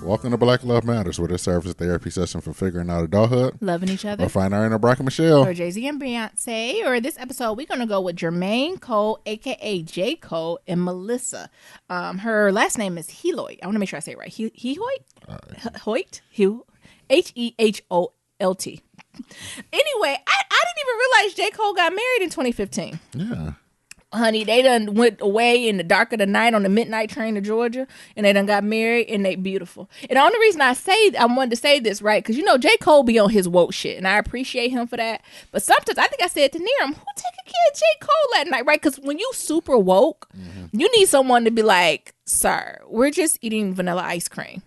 Welcome to Black Love Matters, where this serves as a therapy session for figuring out adulthood, loving each other, or finding our inner Brock and Michelle, or Jay-Z and Beyonce. Or this episode, we're going to go with Jermaine Cole, a.k.a. J. Cole, and Melissa. Her last name is Heholt. I want to make sure I say it right. Heholt? Heholt. Anyway, I didn't even realize J. Cole got married in 2015. Yeah. Honey, they done went away in the dark of the night on the midnight train to Georgia, and they done got married, and they beautiful. And the only reason I wanted to say this, right, because, you know, J. Cole be on his woke shit, and I appreciate him for that. But sometimes, I think I said to Niram, who taking care of J. Cole at night, right? Because when you super woke, you need someone to be like, sir, we're just eating vanilla ice cream.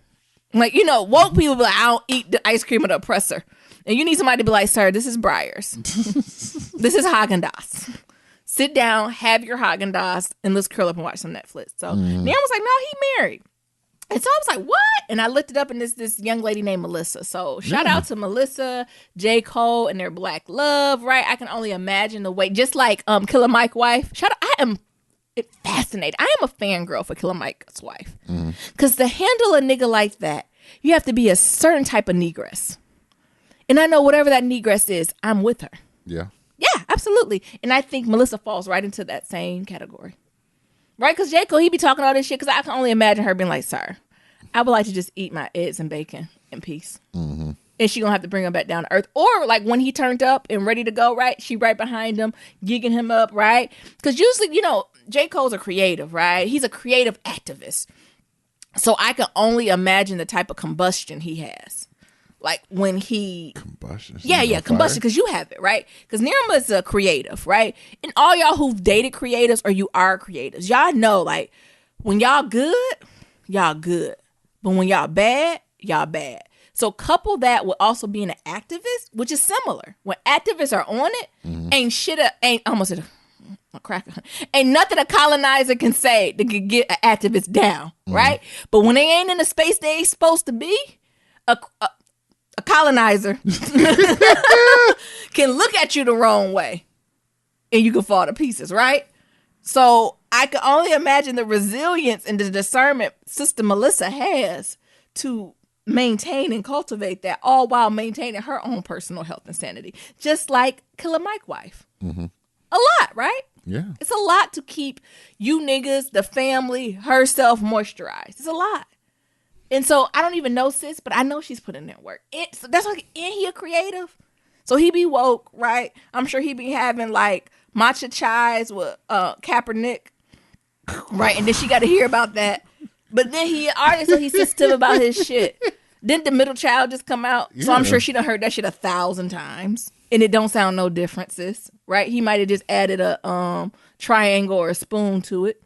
Like, you know, woke people be like, I don't eat the ice cream of the oppressor. And you need somebody to be like, sir, this is Breyers. This is Haagen-Dazs. Sit down, have your Haagen-Dazs, and let's curl up and watch some Netflix. So Niram was like, no, he married. And so I was like, what? And I looked it up, and this young lady named Melissa. So shout out to Melissa, J. Cole, and their black love, right? I can only imagine the way, just like Killer Mike's wife. Shout out, I am fascinated. I am a fangirl for Killer Mike's wife. Because to handle a nigga like that, you have to be a certain type of negress. And I know whatever that negress is, I'm with her. Yeah. Yeah, absolutely. And I think Melissa falls right into that same category. Right? Because J. Cole, he be talking all this shit, because I can only imagine her being like, sir, I would like to just eat my eggs and bacon in peace. And she gonna have to bring him back down to earth. Or like when he turned up and ready to go, right? She right behind him, gigging him up, right? Because usually, you know, J. Cole's a creative, right? He's a creative activist. So I can only imagine the type of combustion he has. Like when he Combustion. Combustion, because you have it, right? Because Niram is a creative, right? And all y'all who've dated creatives or you are creatives, y'all know, like, when y'all good. But when y'all bad. So couple that with also being an activist, which is similar. When activists are on it, ain't nothing a colonizer can say that can get an activist down, right? But when they ain't in the space they ain't supposed to be, a colonizer can look at you the wrong way and you can fall to pieces, right? So I can only imagine the resilience and the discernment Sister Melissa has to maintain and cultivate that, all while maintaining her own personal health and sanity, just like Killer Mike's wife. A lot, right? Yeah. It's a lot to keep you niggas, the family, herself moisturized. It's a lot. And so I don't even know sis, but I know she's putting in work. So that's like, ain't he a creative? So he be woke, right? I'm sure he be having like matcha chais with Kaepernick, right? And then she got to hear about that. But then he an artist, so he's sensitive about his shit. Didn't the middle child just come out? Yeah. So I'm sure she done heard that shit 1,000 times. And it don't sound no different, sis, right? He might have just added a triangle or a spoon to it.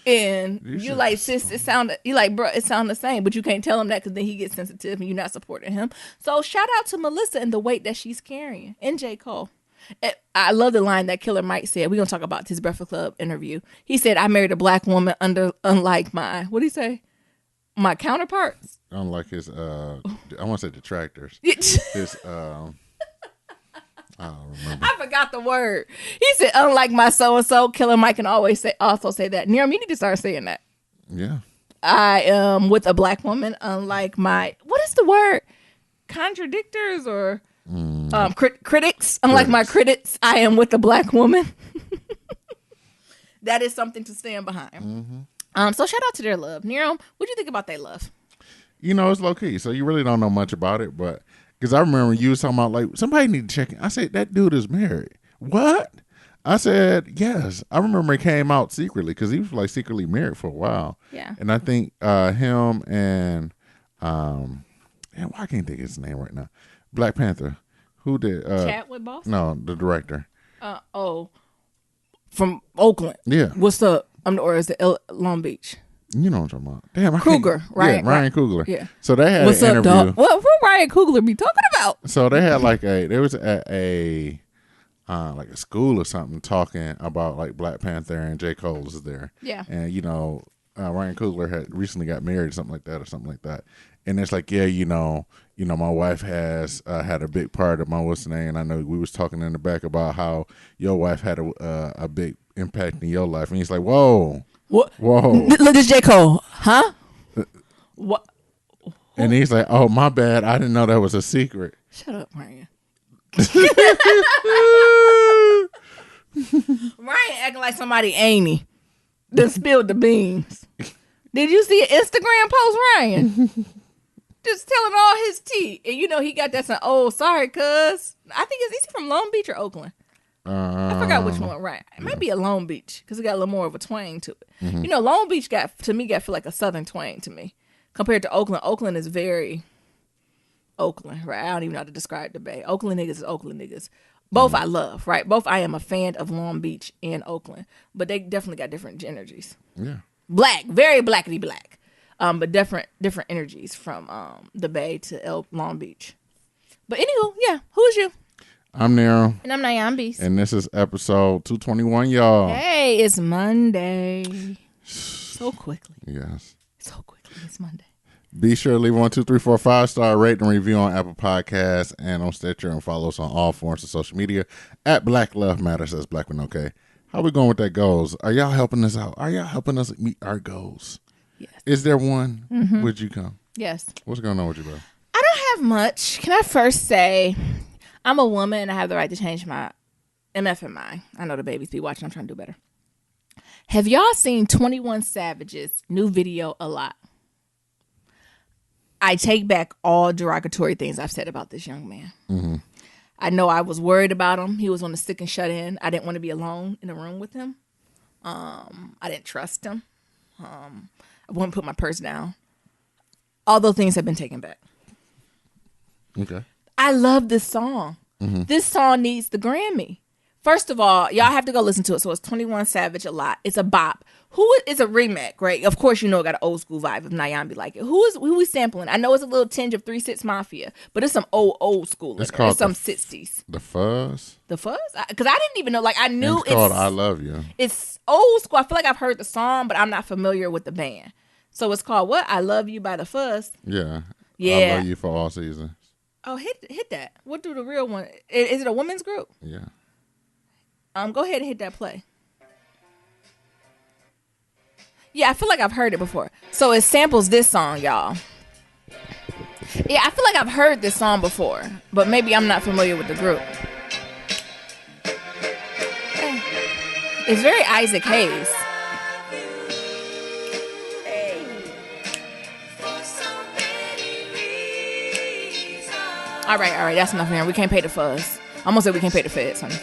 And you like, sis, it sounded, you like, bro, it sound the same, but you can't tell him that because then he gets sensitive and you're not supporting him. So shout out to Melissa and the weight that she's carrying, and J. Cole. I love the line that Killer Mike said. We're going to talk about his Breakfast Club interview. He said, I married a black woman unlike my, what did he say? My counterparts? Unlike his, I want to say detractors. His, I don't remember. I forgot the word. He said, unlike my so-and-so, Killer Mike can also say that. Niram, you need to start saying that. Yeah. I am with a black woman, unlike my, what is the word? Contradictors or critics? Unlike my critics, I am with a black woman. That is something to stand behind. So shout out to their love. Niram, what do you think about their love? You know, it's low-key, so you really don't know much about it, but because I remember you was talking about, like, somebody need to check in. I said, that dude is married. What? I said, yes. I remember it came out secretly because he was, like, secretly married for a while. Yeah. And I think him and, why I can't think of his name right now. Black Panther. Who did? Chadwick Boseman? No, the director. From Oakland. Yeah. What's up? Or is it Long Beach? You know what I'm talking about. Damn, Kruger, right? Yeah, Ryan Coogler. Yeah. So they had What's an interview. Up, dog? What Ryan Coogler be talking about? So they had like there was a school or something talking about like Black Panther and J. Cole was there. Yeah. And you know, Ryan Coogler had recently got married or something like that. And it's like, yeah, you know, my wife has had a big part of my what's the name. And I know we was talking in the back about how your wife had a big impact in your life. And he's like, whoa. What? Whoa. Look, this J. Cole. Huh? What? And he's like, "Oh, my bad. I didn't know that was a secret." Shut up, Ryan. Ryan acting like somebody ain't he that spilled the beans. Did you see an Instagram post, Ryan? Just telling all his tea. And you know he got that some, oh, sorry, cuz. I think is he from Long Beach or Oakland? I forgot which one, right? It might be a Long Beach because it got a little more of a twang to it. Mm-hmm. You know, Long Beach got feel like a southern twang to me compared to Oakland. Oakland is very Oakland, right? I don't even know how to describe the Bay. Oakland niggas is Oakland niggas. Both I love, right? Both I am a fan of Long Beach and Oakland, but they definitely got different energies. Yeah, black, very blackity black, but different energies from the Bay to Long Beach. But anywho, yeah, who's you? I'm Nero. And I'm Nyambis. And this is episode 221, y'all. Hey, it's Monday. So quickly. Yes. So quickly. It's Monday. Be sure to leave 1, 2, 3, 4, 5-star rate and review on Apple Podcasts and on Stitcher, and follow us on all forms of social media at Black Love Matters. That's Black with no K. How we going with that goals? Are y'all helping us out? Are y'all helping us meet our goals? Yes. Is there one? Mm-hmm. Would you come? Yes. What's going on with you, bro? I don't have much. Can I first say I'm a woman and I have the right to change my MFMI. I know the babies be watching. I'm trying to do better. Have y'all seen 21 Savage's new video A Lot? I take back all derogatory things I've said about this young man. Mm-hmm. I know I was worried about him. He was on the sick and shut in. I didn't want to be alone in a room with him. I didn't trust him. I wouldn't put my purse down. All those things have been taken back. Okay. I love this song. Mm-hmm. This song needs the Grammy. First of all, y'all have to go listen to it. So it's 21 Savage A Lot. It's a bop. It's a remake, right? Of course, you know it got an old school vibe if Nyambi like it. Who we sampling? I know it's a little tinge of 3 6 Mafia, but it's some old school. It's some 60s. The Fuzz? The Fuzz? Because I didn't even know. Like, I knew it's called I Love You. It's old school. I feel like I've heard the song, but I'm not familiar with the band. So it's called what? I Love You by The Fuzz. Yeah. Yeah. I Love You for all seasons. Oh, hit that. What do the real one? Is it a women's group? Yeah. Go ahead and hit that play. Yeah, I feel like I've heard it before. So it samples this song, y'all. Yeah, I feel like I've heard this song before, but maybe I'm not familiar with the group. It's very Isaac Hayes. All right, that's enough here. We can't pay the fuzz. I'm gonna say we can't pay the feds, honey.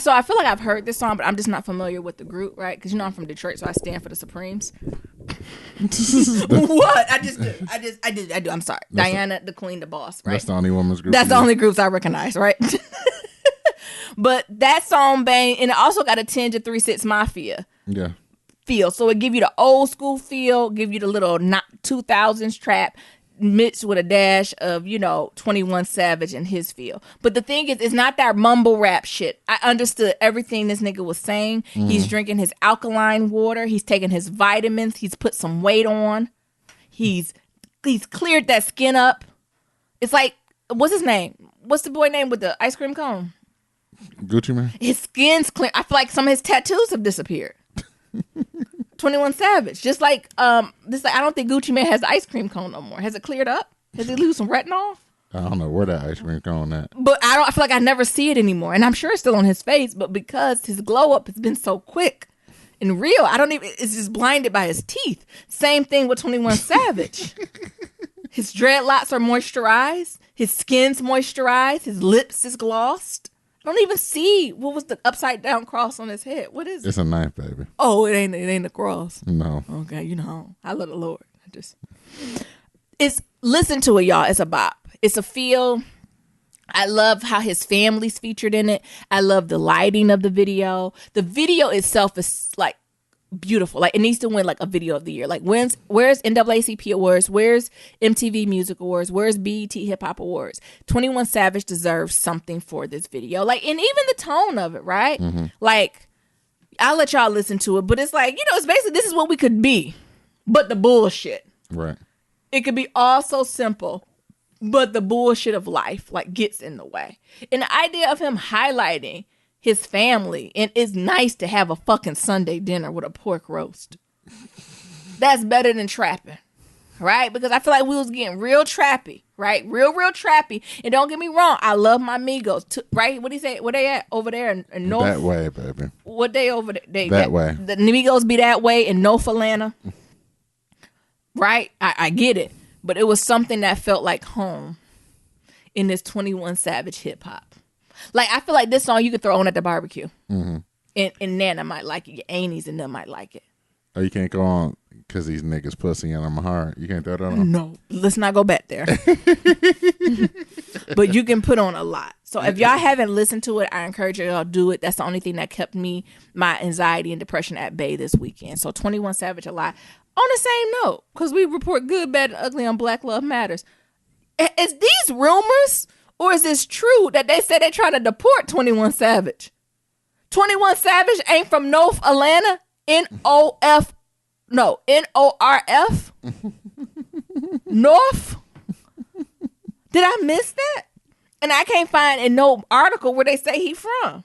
So I feel like I've heard this song, but I'm just not familiar with the group, right? Because you know I'm from Detroit, so I stand for the Supremes. What? I do. I'm sorry. Diana, the queen, the boss, right? That's the only women's group. That's the only groups I recognize, right? But that song bang, and it also got a tinge of 3 6 Mafia. Yeah. Feel. So it give you the old school feel, give you the little 2000s trap, mixed with a dash of, 21 Savage and his feel. But the thing is, it's not that mumble rap shit. I understood everything this nigga was saying. Mm-hmm. He's drinking his alkaline water. He's taking his vitamins. He's put some weight on. He's cleared that skin up. It's like, what's his name? What's the boy name with the ice cream cone? Gucci Mane? His skin's clear. I feel like some of his tattoos have disappeared. 21 Savage. Just like, I don't think Gucci Mane has the ice cream cone no more. Has it cleared up? Has he lose some retinol? I don't know where that ice cream cone at. But I feel like I never see it anymore. And I'm sure it's still on his face, but because his glow up has been so quick and real, it's just blinded by his teeth. Same thing with 21 Savage. His dreadlocks are moisturized. His skin's moisturized. His lips is glossed. I don't even see what was the upside down cross on his head. What is it? It's a knife, baby. Oh, it ain't a cross. No. Okay, I love the Lord. Listen to it, y'all. It's a bop. It's a feel. I love how his family's featured in it. I love the lighting of the video. The video itself is like beautiful. Like, it needs to win like a video of the year. Like, where's NAACP Awards? Where's MTV Music Awards? Where's BET Hip Hop Awards? 21 Savage deserves something for this video. Like, and even the tone of it, right? Mm-hmm. Like, I'll let y'all listen to it, but it's like, it's basically this is what we could be, but the bullshit. Right. It could be all so simple, but the bullshit of life like gets in the way. And the idea of him highlighting his family, and it's nice to have a fucking Sunday dinner with a pork roast. That's better than trapping. right? Because I feel like we was getting real trappy, right? Real trappy. And don't get me wrong, I love my Migos, right? What do you say? Where they at over there in North? That way, baby. What they over there? That way. The Migos be that way in North Atlanta, right? I get it, but it was something that felt like home in this 21 Savage hip hop. Like I feel like this song you could throw on at the barbecue, and Nana might like it. Your aunties and them might like it. Oh, you can't go on because these niggas pussy and I'm hard. You can't throw that on? No, let's not go back there. But you can put on a lot. So if y'all haven't listened to it, I encourage y'all to do it. That's the only thing that kept my anxiety and depression at bay this weekend. So 21 Savage a lot. On the same note, because we report good, bad, and ugly on Black Love Matters. Is these rumors or is this true that they said they trying to deport 21 Savage? 21 Savage ain't from North Atlanta? N-O-R-F? North? Did I miss that? And I can't find in no article where they say he from.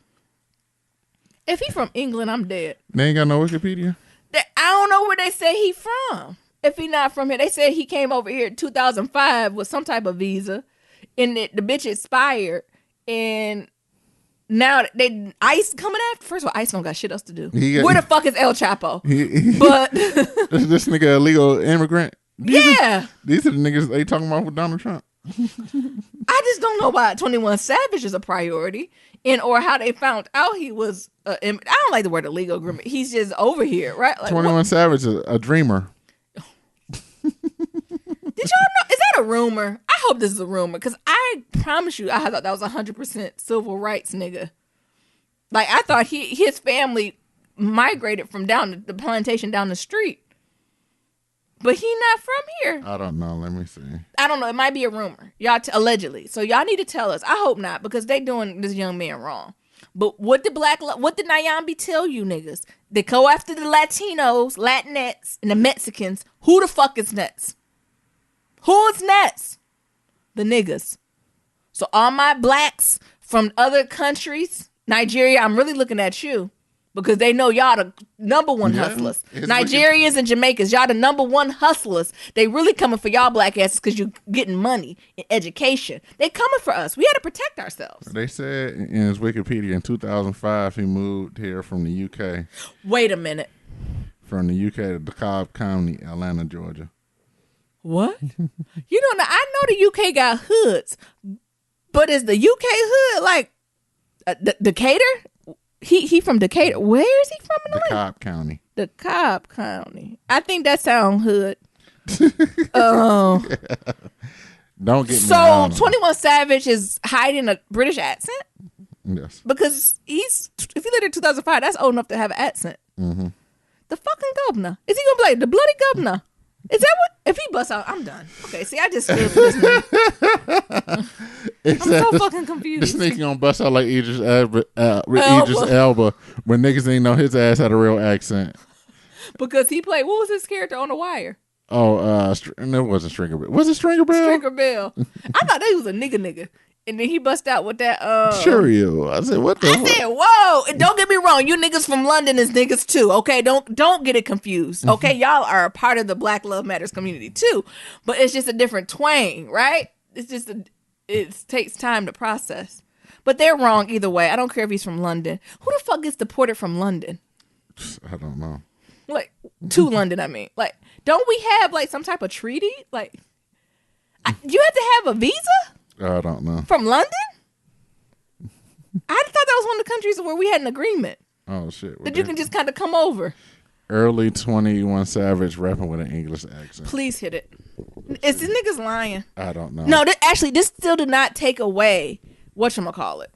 If he from England, I'm dead. They ain't got no Wikipedia? I don't know where they say he from. If he not from here. They said he came over here in 2005 with some type of visa. And the bitch expired. And now ICE coming after. First of all, ICE don't got shit else to do. Where the fuck is El Chapo? But this nigga illegal immigrant. These are the niggas they talking about with Donald Trump. I just don't know why 21 Savage is a priority, or how they found out he was. I don't like the word illegal immigrant. He's just over here, right? Like, 21 Savage is a dreamer. Did y'all know? Is that a rumor? I hope this is a rumor because I promise you, I thought that was 100% civil rights nigga. Like I thought his family migrated from down the plantation down the street, but he not from here. I don't know. Let me see. I don't know. It might be a rumor, y'all. Allegedly, so y'all need to tell us. I hope not because they doing this young man wrong. But what did Nyambi tell you niggas? They go after the Latinos, Latinx, and the Mexicans. Who the fuck is next? Who is next? The niggas. So all my blacks from other countries, Nigeria, I'm really looking at you because they know y'all the number one hustlers. Nigerians and Jamaicans, y'all the number one hustlers. They really coming for y'all black asses because you getting money and education. They coming for us. We had to protect ourselves. They said in his Wikipedia in 2005 he moved here from the UK. Wait a minute. From the UK to DeKalb County, Atlanta, Georgia. What? I know the UK got hoods, but is the UK hood like Decatur? He from Decatur. Where is he from in DeKalb County. DeKalb County. I think that sound hood. Don't get me So 21 Savage is hiding a British accent? Yes. Because if he lived in 2005, that's old enough to have an accent. Mm-hmm. The fucking governor. Is he gonna be like the bloody governor? Is that what? If he busts out, I'm done. Okay, see, I just feel this nigga. I'm so fucking confused. This nigga gonna bust out like Idris Elba when niggas didn't know his ass had a real accent. Because he played, what was his character on The Wire? Oh, it wasn't Stringer Bell. Was it Stringer Bell? Stringer Bell. I thought he was a nigga. And then he bust out with that Cheerio. I said, what the fuck? I said, whoa. And don't get me wrong, you niggas from London is niggas too, okay? Don't get it confused. Okay, y'all are a part of the Black Love Matters community too. But it's just a different twang, right? It takes time to process. But they're wrong either way. I don't care if he's from London. Who the fuck gets deported from London? I don't know. Like, to London, I mean. Like, don't we have like some type of treaty? Like, you have to have a visa? I don't know. From London? I thought that was one of the countries where we had an agreement. Oh, shit. That you can just kind of come over. Early 21 Savage rapping with an English accent. Please hit it. Is these niggas lying? I don't know. No, this still did not take away whatchamacallit.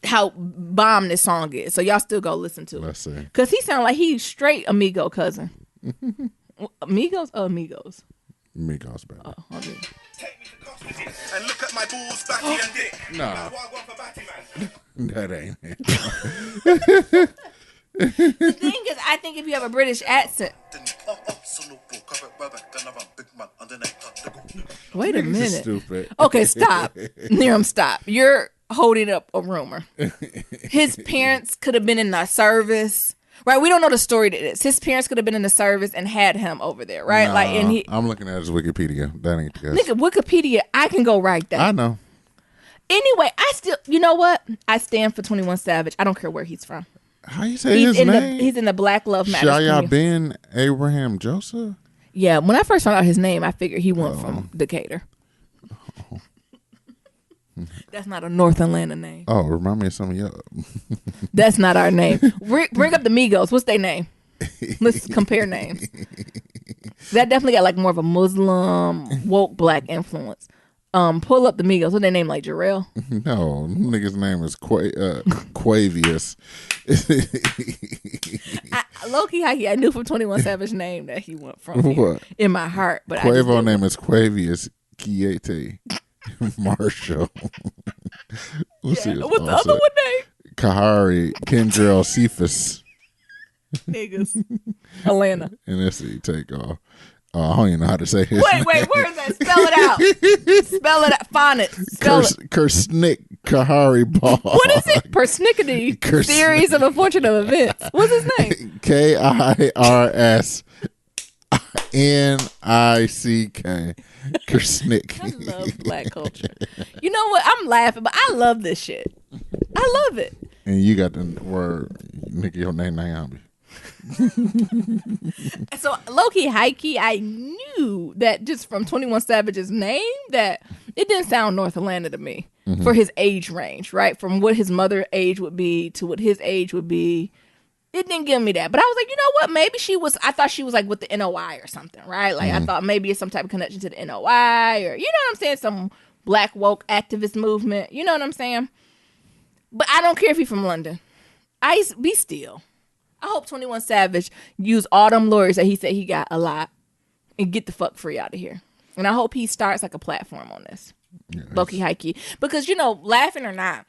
How bomb this song is. So y'all still go listen to it. Let's see. Because he sound like he's straight Amigo cousin. Amigos or Amigos? Migos, baby. Oh, okay. And look at my balls, batty and dick. No. That ain't it. The thing is, I think if you have a British accent. Wait a minute. Stupid. Okay, stop. Niram, stop. You're holding up a rumor. His parents could have been in the service. Right, we don't know the story to this. His parents could have been in the service and had him over there, right? Nah, Like, and I'm looking at his Wikipedia. That ain't the case. nigga, Wikipedia, I can go right there. I know. Anyway, I still, you know what? I stand for 21 Savage. I don't care where he's from. How you say his name? He's in the Black Love Matters Shia community. Ben Abraham Joseph? Yeah, when I first found out his name, I figured he went from Decatur. That's not a North Atlanta name. Oh, remind me of some of y'all. That's not our name. Bring up the Migos. What's their name? Let's compare names. That definitely got like more of a Muslim, woke black influence. Pull up the Migos. What their name, like Jarrell? No, nigga's name is Quavius. Low-key, I knew from 21 Savage name that he went from here What? in my heart. But Quavo name is Quavius Kiete Marshall. what's the other one name? Kahari Kendrell Cephas. Niggas. Atlanta. And that's the take off. I don't even know how to say his Wait, where is that? Spell it out. Spell it out. Find it. Spell it. Kersnick Kahari Ball. What is it? Persnickety. Series of unfortunate events. What's his name? KIRSNICK. Kersnick. I love black culture. You know what? I'm laughing, but I love this shit. I love it. And you got the word, nigga, your name Naomi. So low-key, high-key, I knew that just from 21 Savage's name that it didn't sound North Atlanta to me for his age range, right? From what his mother age would be to what his age would be. It didn't give me that. But I was like, you know what? Maybe I thought she was like with the NOI or something, right? Like I thought maybe it's some type of connection to the NOI or, you know what I'm saying? Some black woke activist movement. You know what I'm saying? But I don't care if he's from London. Be still. I hope 21 Savage use all them lawyers that he said he got a lot and get the fuck free out of here. And I hope he starts like a platform on this. Yes. Low-key, high-key. Because, you know, laughing or not,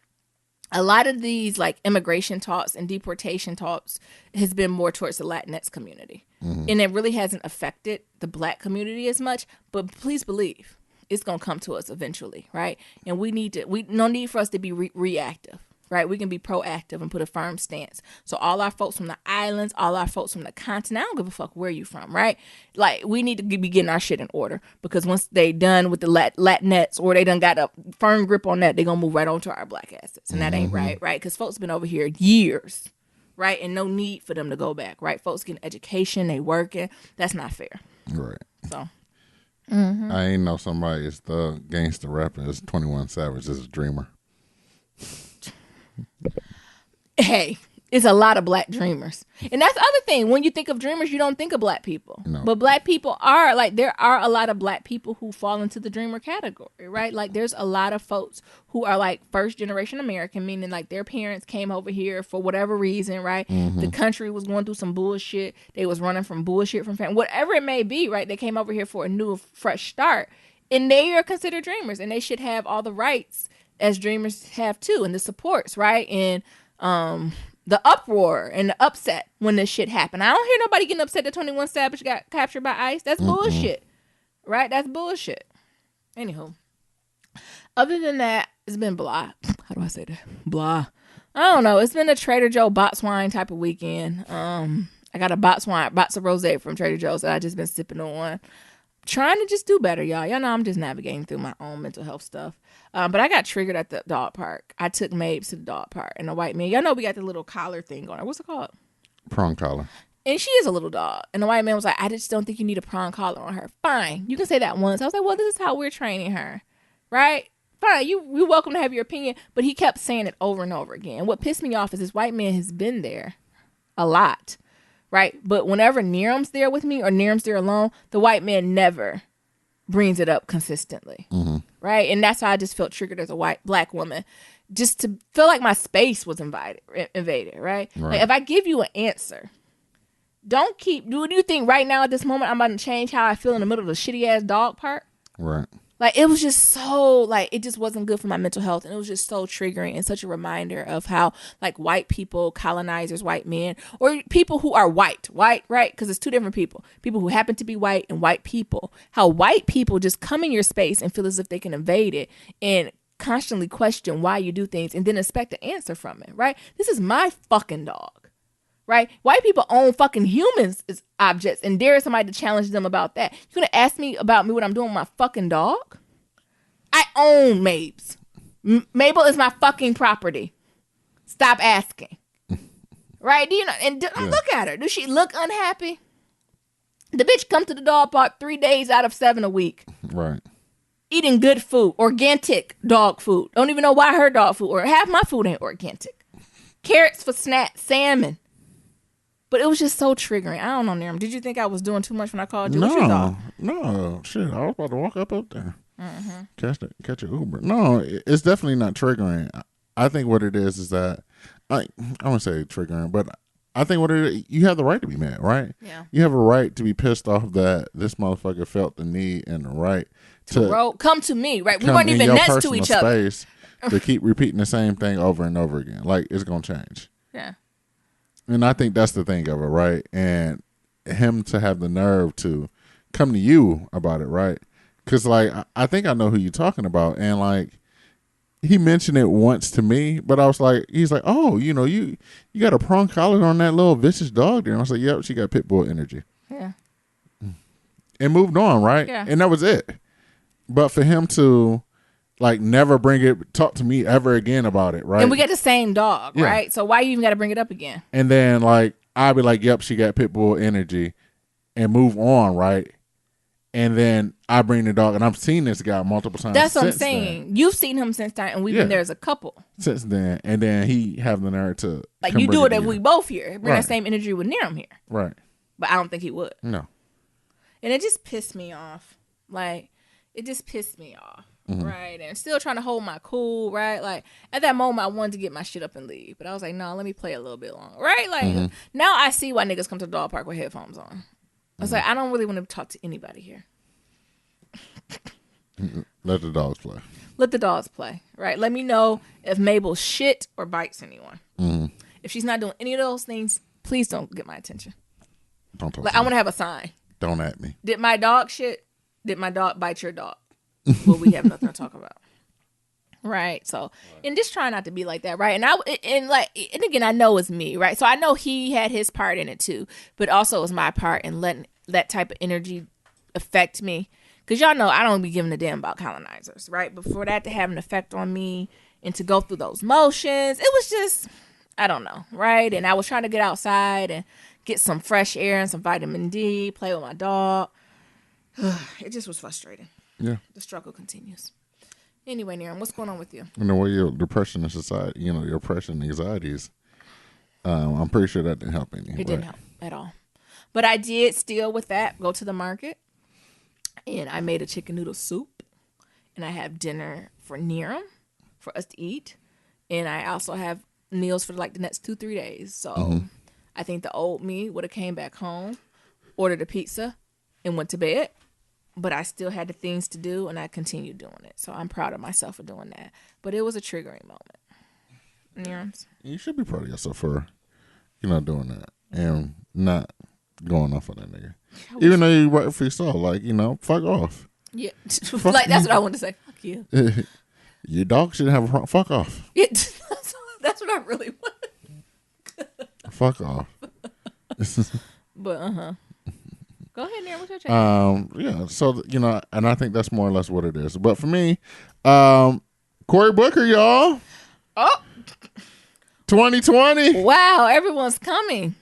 a lot of these like immigration talks and deportation talks has been more towards the Latinx community. And it really hasn't affected the black community as much. But please believe it's going to come to us eventually, right? And no need for us to be reactive. Right, we can be proactive and put a firm stance. So all our folks from the islands, all our folks from the continent, I don't give a fuck where you from, right? Like we need to be getting our shit in order because once they done with the Latinx or they done got a firm grip on that, they gonna move right on to our black assets, and that ain't right? Because folks been over here years, right, and no need for them to go back, right? Folks getting education, they working. That's not fair. Right. So. I ain't know somebody is the gangster rapper is 21 Savage is a dreamer. Hey, it's a lot of black dreamers. And that's the other thing. When you think of dreamers, you don't think of black people. No. But black people are, like, there are a lot of black people who fall into the dreamer category, right? Like, there's a lot of folks who are, like, first-generation American, meaning, like, their parents came over here for whatever reason, right? The country was going through some bullshit. They was running from bullshit from family. Whatever it may be, right? They came over here for a new, fresh start. And they are considered dreamers. And they should have all the rights as dreamers have too, and the supports, right? And the uproar and the upset when this shit happened. I don't hear nobody getting upset that 21 Savage got captured by ICE. That's bullshit, right? That's bullshit. Anywho, other than that, it's been blah. How do I say that? Blah. I don't know. It's been a Trader Joe box wine type of weekend. I got a box of rosé from Trader Joe's that I just been sipping on. Trying to just do better, y'all. Y'all know I'm just navigating through my own mental health stuff. But I got triggered at the dog park. I took Mabes to the dog park. And the white man, y'all know we got the little collar thing on her. What's it called? Prong collar. And she is a little dog. And the white man was like, I just don't think you need a prong collar on her. Fine. You can say that once. I was like, well, this is how we're training her. Right? Fine. You're welcome to have your opinion. But he kept saying it over and over again. What pissed me off is this white man has been there a lot. Right? But whenever Niram's there with me or Niram's there alone, the white man never brings it up consistently. Right? And that's how I just felt triggered as a black woman. Just to feel like my space was invaded, right? Like if I give you an answer, do you think right now at this moment I'm about to change how I feel in the middle of the shitty ass dog park? Right. Like it was just so it just wasn't good for my mental health, and it was just so triggering and such a reminder of how like white people, colonizers, white men, or people who are white, right? Because it's two different people who happen to be white and white people. How white people just come in your space and feel as if they can invade it and constantly question why you do things and then expect an answer from it, right? This is my fucking dog. right? White people own fucking humans as objects and dare somebody to challenge them about that. You gonna ask me about what I'm doing with my fucking dog? I own Mabes. Mabel is my fucking property. Stop asking. Right? Do you know? And look at her. Does she look unhappy? The bitch come to the dog park 3 days out of 7 a week. Right. Eating good food, organic dog food. Don't even know why her dog food or half my food ain't organic. Carrots for snacks, salmon. But it was just so triggering. I don't know, Niram. Did you think I was doing too much when I called you? What's your thought? No, shit. I was about to walk up there, catch an Uber. No, it's definitely not triggering. I think what it is that I wouldn't say triggering, but I think what it is, you have the right to be mad, right? Yeah. You have a right to be pissed off that this motherfucker felt the need and the right to come to me, right? We weren't even next to each other. Space to keep repeating the same thing over and over again. Like, it's gonna change. Yeah. And I think that's the thing of it, right? And him to have the nerve to come to you about it, right? Because, like, I think I know who you're talking about. And, like, he mentioned it once to me, but I was like, he's like, oh, you know, you got a prong collar on that little vicious dog there. And I was like, yep, she got pit bull energy. Yeah. And moved on, right? Yeah. And that was it. But for him to, like, never talk to me ever again about it, right? And we got the same dog, right? So why you even got to bring it up again? And then, like, I'll be like, yep, she got pit bull energy, and move on, right? And then I bring the dog, and I've seen this guy multiple times. That's what I'm saying. You've seen him since time, and we've been there as a couple. Since then. And then he have the nerve to like, you do it if we both here. Bring that same energy with Niram here. Right. But I don't think he would. No. And it just pissed me off. Like, it just pissed me off. Right. And still trying to hold my cool, right? Like, at that moment, I wanted to get my shit up and leave. But I was like, no, let me play a little bit longer. Right? Like, now I see why niggas come to the dog park with headphones on. I was like, I don't really want to talk to anybody here. Let the dogs play. Let the dogs play, right? Let me know if Mabel shit or bites anyone. If she's not doing any of those things, please don't get my attention. Don't talk. Like, I want to have a sign. Don't at me. Did my dog shit? Did my dog bite your dog? Well, we have nothing to talk about. Right. So, and just try not to be like that. Right. And again, I know it's me. Right. So I know he had his part in it too, but also it was my part in letting that type of energy affect me. Cause y'all know I don't be giving a damn about colonizers. Right. But for that to have an effect on me and to go through those motions, it was just, I don't know. Right. And I was trying to get outside and get some fresh air and some vitamin D, play with my dog. It just was frustrating. Yeah. The struggle continues. Anyway, Niram, what's going on with you? You know, what your depression and society, you know, your depression and anxieties, I'm pretty sure that didn't help any. It didn't help at all. But I did still with that go to the market, and I made a chicken noodle soup, and I have dinner for Niram for us to eat, and I also have meals for like the next 2-3 days. So I think the old me would have came back home, ordered a pizza, and went to bed. But I still had the things to do, and I continued doing it. So I'm proud of myself for doing that. But it was a triggering moment. Nirams? You should be proud of yourself for, you know, doing that and not going off on that nigga. Even though you right for yourself, like, you know, fuck off. Yeah, like that's what I wanted to say. Fuck you. Your dog should have a fuck off. That's what I really want. Fuck off. But go ahead, Niram. What's your change? Yeah. So, you know, and I think that's more or less what it is. But for me, Cory Booker, y'all. Oh, 2020. wow! Everyone's coming.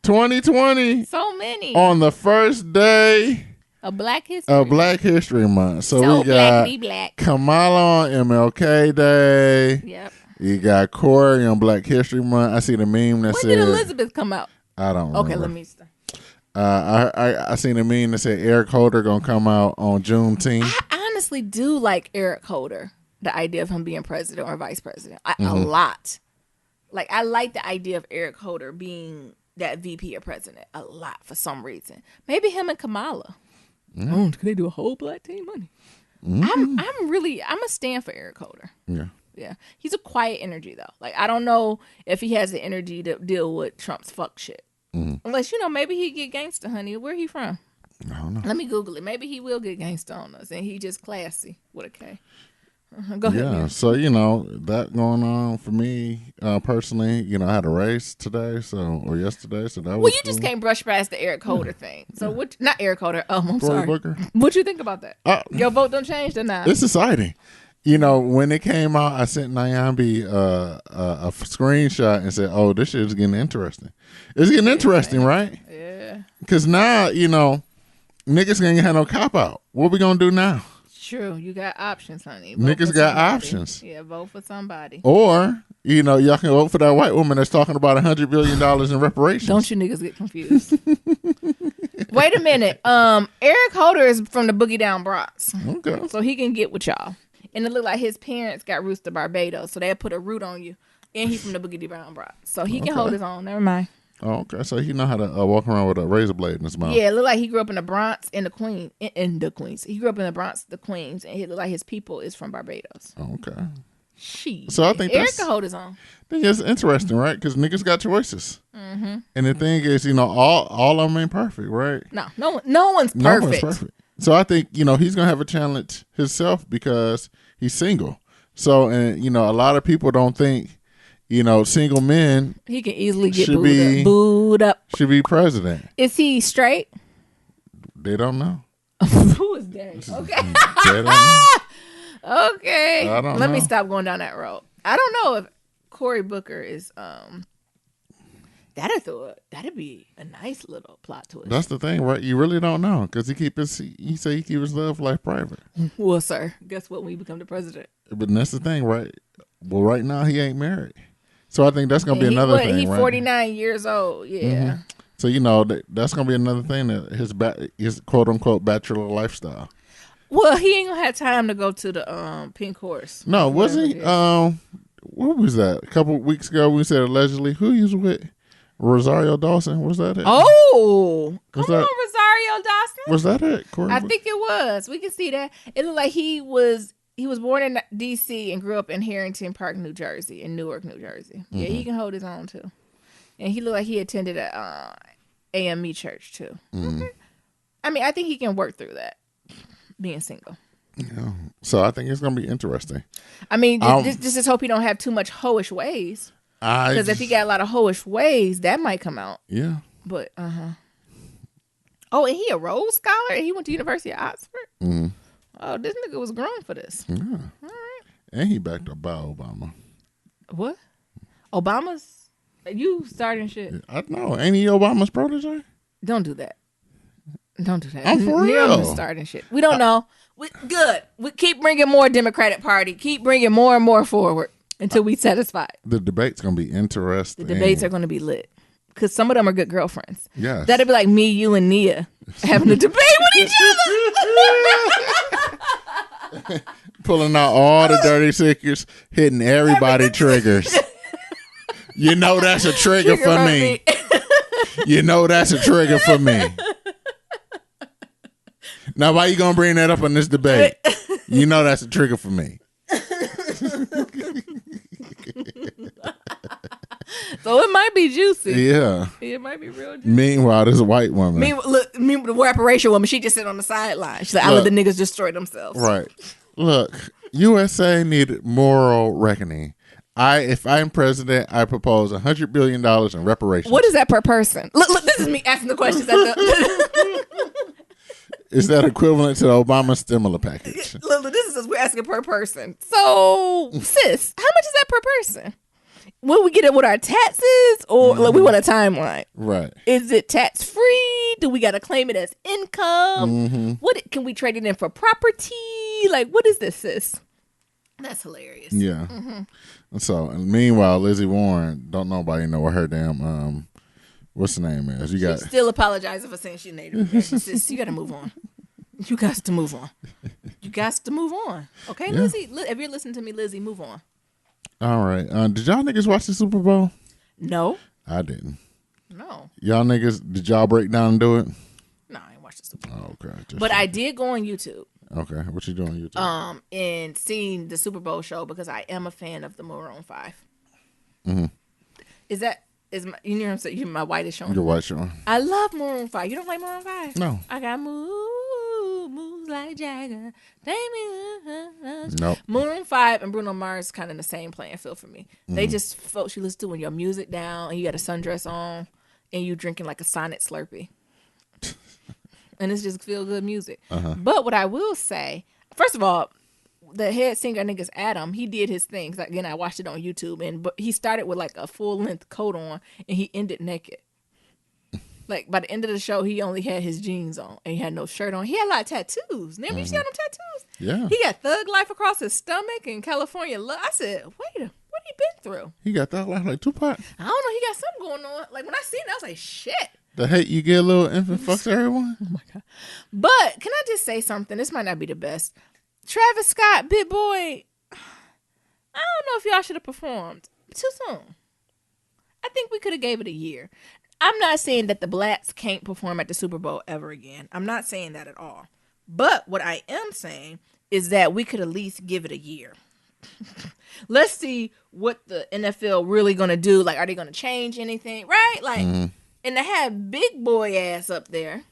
2020. So many On the first day of Black History. Black History Month. So we black, got be black. Kamala on MLK Day. Yep. You got Cory on Black History Month. I see the meme that When said did Elizabeth come out? I don't remember. Okay, let me start. I seen a meme that said Eric Holder gonna come out on Juneteenth. I honestly do like Eric Holder. The idea of him being president or vice president. A lot. Like, I like the idea of Eric Holder being that VP or president a lot for some reason. Maybe him and Kamala. Oh, can they do a whole black team, money? I'm a stand for Eric Holder. Yeah. He's a quiet energy though. Like, I don't know if he has the energy to deal with Trump's fuck shit. Unless, you know, maybe he get gangsta, honey. Where he from? I don't know. Let me Google it. Maybe he will get gangsta on us and he just classy with a K. Go ahead. Yeah, man. so that going on for me personally. I had a race today, or yesterday, so that Well, was you just cool. can't brush past the Eric Holder thing. So what? Not Eric Holder. Oh, I'm Cory sorry. Booker. What you think about that? Uh, Your vote don't change or not? It's exciting. When it came out, I sent Nyambi a screenshot and said, "Oh, this shit is getting interesting. It's getting interesting, right? Yeah. Because now, niggas ain't have no cop out. What we gonna do now? True. You got options, honey. Vote Niggas for got somebody. options. Yeah, vote for somebody. Or y'all can vote for that white woman that's talking about $100 billion in reparations. Don't you niggas get confused. Wait a minute. Eric Holder is from the Boogie Down Bronx. Okay. So he can get with y'all. And it looked like his parents got roots to Barbados. So they'll put a root on you. And he's from the Boogie Down Bronx. So he can hold his own. Never mind. Oh, okay. So he know how to walk around with a razor blade in his mouth. Yeah, it looked like he grew up in the Bronx and the Queens. In the Queens. He grew up in the Bronx, the Queens. And it looked like his people is from Barbados. Okay. She. So I think Eric that's- can hold his own. I think it's interesting, right? Because niggas got choices. Mm-hmm. And the thing is, all of them ain't perfect, right? No one's perfect. No one's perfect. So I think, he's going to have a challenge himself because he's single. So, and, a lot of people don't think, single men He can easily get Should be- booed up. should be president. Is he straight? They don't know. Who is that? Okay. They don't know. Okay. I don't Let me know. stop going down that road. I don't know if Cory Booker is that'd be a nice little plot twist. That's the thing, right? You really don't know because he say he keep his love life private. Well, sir, guess what when you become the president? But that's the thing, right? Well, right now he ain't married. So I think that's going to be another thing, He's right? 49 years old. Yeah. Mm-hmm. So, that's going to be another thing that his quote unquote bachelor lifestyle. Well, he ain't gonna have time to go to the pink horse. No, wasn't he? Whatever it is. What was that? A couple weeks ago, we said allegedly who he was with? Rosario Dawson. Was that it? Oh, come Was that- on, Rosario Dawson. Was that it? Corey? I think it was. We can see that. It looked like he was born in D.C. and grew up in Harrington Park, New Jersey, in Newark, New Jersey. Yeah, he can hold his own too. And he looked like he attended a AME church too. Okay. I mean, I think he can work through that, being single. Yeah. So I think it's going to be interesting. I mean, just hope he don't have too much hoish ways. Because if he got a lot of hoish ways, that might come out. Yeah. But oh, and he a Rhodes Scholar, and he went to University of Oxford. Mm-hmm. Oh, this nigga was grown for this. Yeah. All right. And he backed up by Obama. What? Obama's? You starting shit? I know. Ain't he Obama's protege? Don't do that. Don't do that. I'm for Neil real. is starting shit. We don't know. Good. We keep bringing more Democratic Party. Keep bringing more and more forward until we satisfied. The debate's going to be The interesting. debates are going to be lit because some of them are good girlfriends. Yes. That'd be like me, you, and Nia having a debate with each other. Pulling out all the dirty secrets, hitting everybody triggers. You know that's a trigger for me. You know that's a trigger for me. Now, why you gonna bring that up in this debate? You know that's a trigger for me. So it might be juicy. Yeah. It might be real juicy. Meanwhile, this white woman. Me, the reparation woman, she just sit on the sideline. She's like, I let the niggas destroy themselves. Right. Look, USA need moral reckoning. If I'm president, I propose $100 billion in reparations. What is that per person? Look, this is me asking the questions. Is that equivalent to the Obama stimulus package? Look, this is us. We're asking per person. So, sis, how much is that per person? Will we get it with our taxes, or like, we want a timeline? Right. Is it tax free? Do we got to claim it as income? What can we trade it in for property? Like, what is this, sis? That's hilarious. Yeah. So, and meanwhile, Lizzie Warren, don't nobody know what her damn what's the name is. You got She's still apologizing for saying she's Native American. Sis, you got to move on. You got to move on. You got to move on. Okay, Yeah. Lizzie. If you're listening to me, Lizzie, move on. all right. Did y'all niggas watch the Super Bowl? No. I didn't. No. Y'all niggas, did y'all break down and do it? No, I ain't watched the Super Bowl. Oh, okay. But I did go on YouTube. Okay. What you doing on YouTube? And seen the Super Bowl show because I am a fan of the Maroon 5. Is my, you know what I'm saying? You're my whitest showing. Your white showing. I love Maroon 5. You don't like Maroon 5? No. I got moves moves like Jagger. Take me. Nope. Maroon 5 and Bruno Mars kind of in the same playing field for me. They just folks you listen to when your music down and you got a sundress on and you drinking like a Sonic Slurpee. And it's just feel good music. But what I will say, first of all, the head singer, I think is Adam. He did his thing. Again, I watched it on YouTube, but he started with like a full length coat on, and he ended naked. Like by the end of the show, he only had his jeans on, and he had no shirt on. He had a lot of tattoos. Remember, you see all them tattoos? Yeah. He got Thug Life across his stomach and California Love. I said, wait, what he been through? He got that like Tupac. I don't know. He got something going on. Like when I seen it, I was like, shit. The hate you get, little infant fucks everyone. Oh my God. But can I just say something? This might not be the best. Travis Scott, Big Boy, I don't know if y'all should have performed. Too soon. I think we could have gave it a year. I'm not saying that the blacks can't perform at the Super Bowl ever again. I'm not saying that at all. But what I am saying is that we could at least give it a year. Let's see what the NFL really going to do. Like, are they going to change anything? Right? Like, and to have Big Boy ass up there,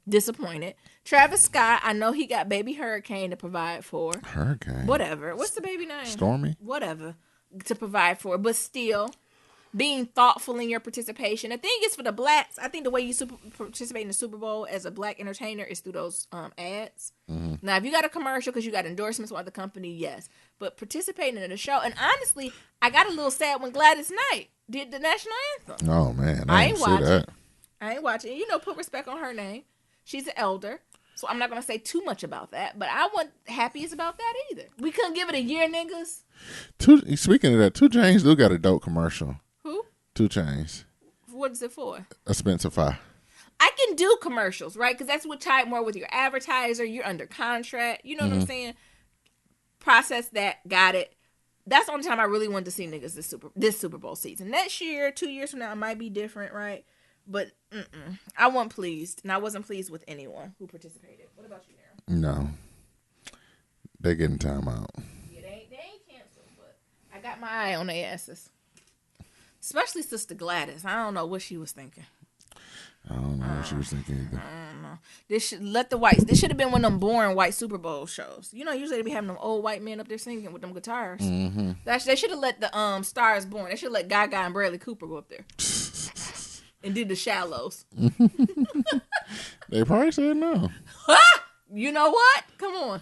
disappointed. Travis Scott, I know he got baby Hurricane to provide for. Hurricane. Whatever. What's the baby name? Stormy. Whatever. To provide for. But still, being thoughtful in your participation. The thing is for the blacks, I think the way you participate in the Super Bowl as a black entertainer is through those ads. Now, if you got a commercial because you got endorsements with other company, yes. But participating in the show, and honestly, I got a little sad when Gladys Knight did the national anthem. Oh, man. I I ain't didn't see watching. that. I ain't watching. You know, put respect on her name. She's an elder. So I'm not going to say too much about that. But I wasn't happiest about that either. We couldn't give it a year, niggas. Speaking of that, 2 Chainz do got a dope commercial. Who? 2 Chainz. What is it for? A Spencer Fire. I can do commercials, right? Because that's what tied more with your advertiser. You're under contract. You know what I'm saying? Process that. Got it. That's the only time I really wanted to see niggas this Super Bowl season. Next year, 2 years from now, it might be different, right? But I wasn't pleased, and I wasn't pleased with anyone who participated. What about you, Darren? No. They getting time out. Yeah, they ain't canceled, but I got my eye on their asses. Especially Sister Gladys. I don't know what she was thinking. I don't know what she was thinking either. I don't know. This should have been one of them boring white Super Bowl shows. You know, usually they be having them old white men up there singing with them guitars. They should have let the Stars Born. They should have let Gaga and Bradley Cooper go up there. And did the Shallows. They probably said no. You know what? Come on.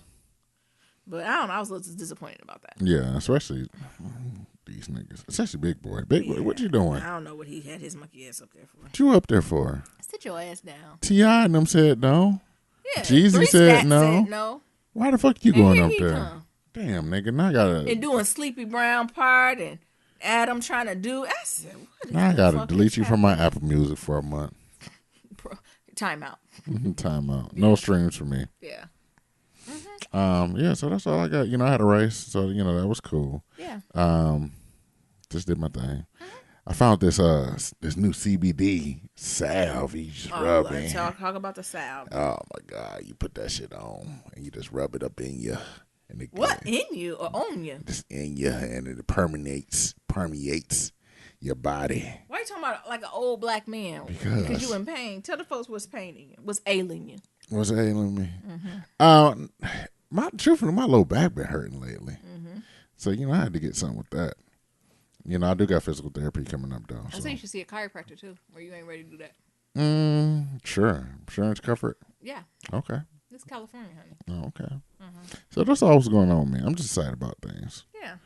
But I don't know. I was a little disappointed about that. Yeah, especially these niggas. Especially Big Boy. Big Boy, what you doing? I don't know what he had his monkey ass up there for. What you up there for? Sit your ass down. T.I. and them said no. Yeah. Jeezy 3 said Stacks no. said no. Why the fuck you And going here up he there? come. Damn, nigga. Now I gotta. And doing Sleepy Brown part and Adam trying to do. I said, what is Now I the gotta fuck delete is you from my happening? Apple Music for a month. Time out. Time out. No streams for me. Yeah. Yeah, so that's all I got. You know, I had a race, so that was cool. Yeah. Just did my thing. I found this new CBD salve you just rub in. Talk about the salve. Oh my God, you put that shit on and you just rub it up in you. And it What, in you or on you? just in you, and it permeates your body. Why are you talking about like an old black man? Because you in pain. Tell the folks what's paining you. What's ailing you. What's ailing me? Truthfully, my low back been hurting lately. So I had to get something with that. I do got physical therapy coming up though. I say you should see a chiropractor too, or you ain't ready to do that. Sure. Insurance covered. Yeah, Okay. this is California, honey. Oh, okay. So that's all what's going on with me. I'm just excited about things. Yeah.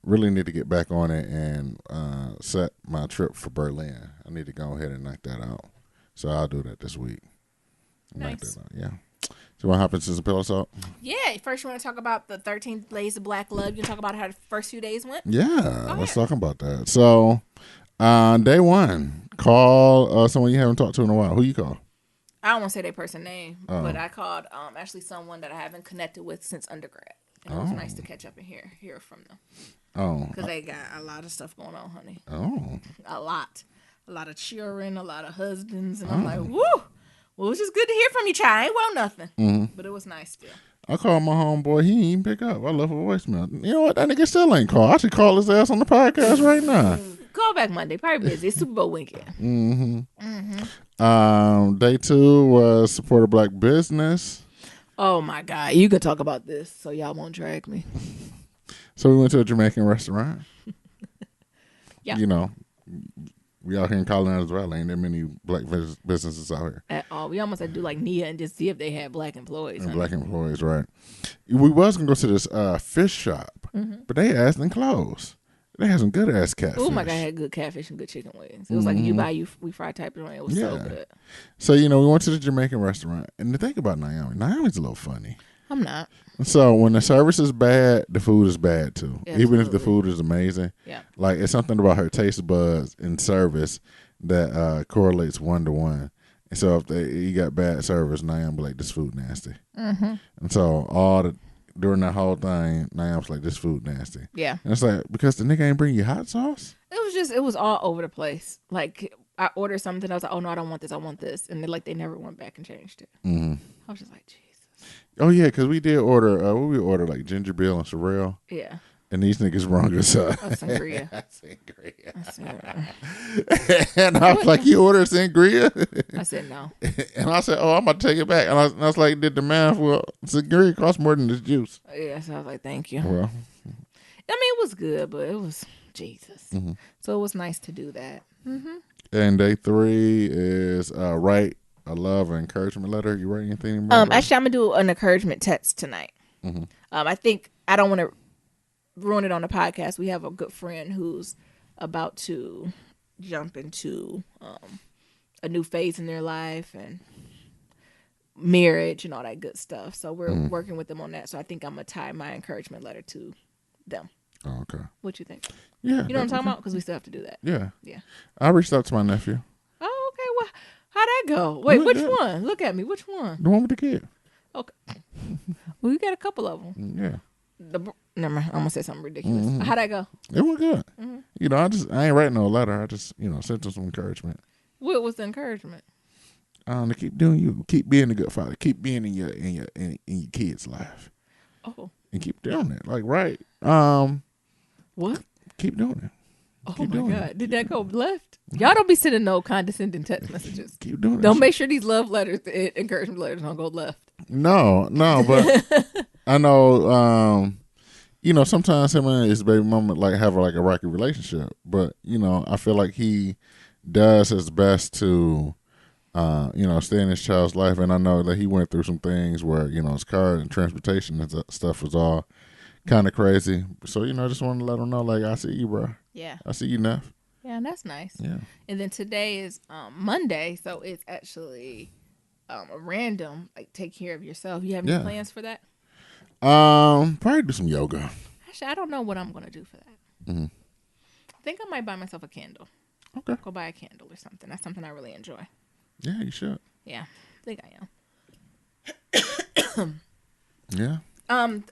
Really need to get back on it and set my trip for Berlin. I need to go ahead and knock that out. So I'll do that this week. Knock Nice. that out. Yeah. So what happens since the pillow salt? Yeah. First, you want to talk about the 13 Days of Black Love. You can talk about how the first few days went. Yeah. Let's ahead. talk about that. So day one, call someone you haven't talked to in a while. Who you call? I don't want to say their person name, but I called actually someone that I haven't connected with since undergrad. And it was nice to catch up and hear from them. Oh. Because they got a lot of stuff going on, honey. Oh. A lot of children, a lot of husbands. And I'm like, woo! Well, it was just good to hear from you, child. I ain't want nothing. But it was nice still. I called my homeboy. He didn't even pick up. I left a voicemail. You know what? That nigga still ain't called. I should call his ass on the podcast right now. Call back Monday. Probably busy. It's Super Bowl weekend. Day 2 was support a black business. Oh my God, you can talk about this, so y'all won't drag me. So we went to a Jamaican restaurant. Yeah. You know, we out here in Colorado as well. Ain't there many black businesses out here. At all. We almost had to do like Nia and just see if they had black employees. And honey. black employees, right. We was going to go to this fish shop, but they asked and closed. They had some good ass catfish. Oh my God, I had good catfish and good chicken wings. It was like we fry type of joint. It was so good. So, we went to the Jamaican restaurant. And the thing about Naomi's a little funny. I'm not. So when the service is bad, the food is bad too. Absolutely. Even if the food is amazing. Yeah. Like it's something about her taste buds in service that correlates 1-to-1. And so if you got bad service, Naomi be like, this food nasty. Mm-hmm. And so during that whole thing, Naomi's like, this food nasty. Yeah. And it's like, because the nigga ain't bring you hot sauce? It was all over the place. Like I ordered something, I was like, oh no, I don't want this, I want this. And they never went back and changed it. Mm-hmm. I was just like, Jesus. Oh yeah, because we did order, what we ordered, like ginger beer and sorrel. Yeah. And these niggas wrong us up. Sangria. And I was like, you ordered sangria? I said no. And I said, oh, I'm going to take it back. And I was like, did the math? Well, sangria costs more than this juice. Yeah, so I was like, thank you. Well, I mean, it was good, but it was Jesus. Mm-hmm. So it was nice to do that. and day 3 is write a love or encouragement letter. You write anything? About Actually, I'm gonna do an encouragement text tonight. Mm-hmm. I think I don't want to ruin it on the podcast. We have a good friend who's about to jump into a new phase in their life and marriage and all that good stuff. So we're working with them on that. So I think I'm gonna tie my encouragement letter to them. Oh, okay. What you think? Yeah. You know what I'm talking about? Because we still have to do that. Yeah. Yeah. I reached out to my nephew. Oh, okay. Well, how'd that go? Wait, Good, which yeah. one? Look at me. Which one? The one with the kid. Okay. Well, you got a couple of them. Yeah. Never mind. I'm gonna say something ridiculous. How'd that go? It went good. I ain't writing no letter. I just, sent him some encouragement. What was the encouragement? To keep doing you. Keep being a good father. Keep being in your kid's life. Oh, And keep doing it. Like, right. what? Keep doing it. Oh Keep my doing God! Did that go left? Y'all don't be sending no condescending text messages. Keep doing it. Don't make sure these love letters, encouragement letters, don't go left. No, but I know, sometimes him and his baby mama have like a rocky relationship, but I feel like he does his best to, stay in his child's life, and I know that he went through some things where his car and transportation and stuff was all kind of crazy. So I just wanted to let him know, like, I see you, bro. Yeah. I see you, Neff. Yeah, that's nice. Yeah. And then today is Monday, so it's actually a random, like, take care of yourself. You have any plans for that? Probably do some yoga. Actually, I don't know what I'm going to do for that. Mm-hmm. I think I might buy myself a candle. Okay. Go buy a candle or something. That's something I really enjoy. Yeah, you should. Yeah, I think I am. Yeah.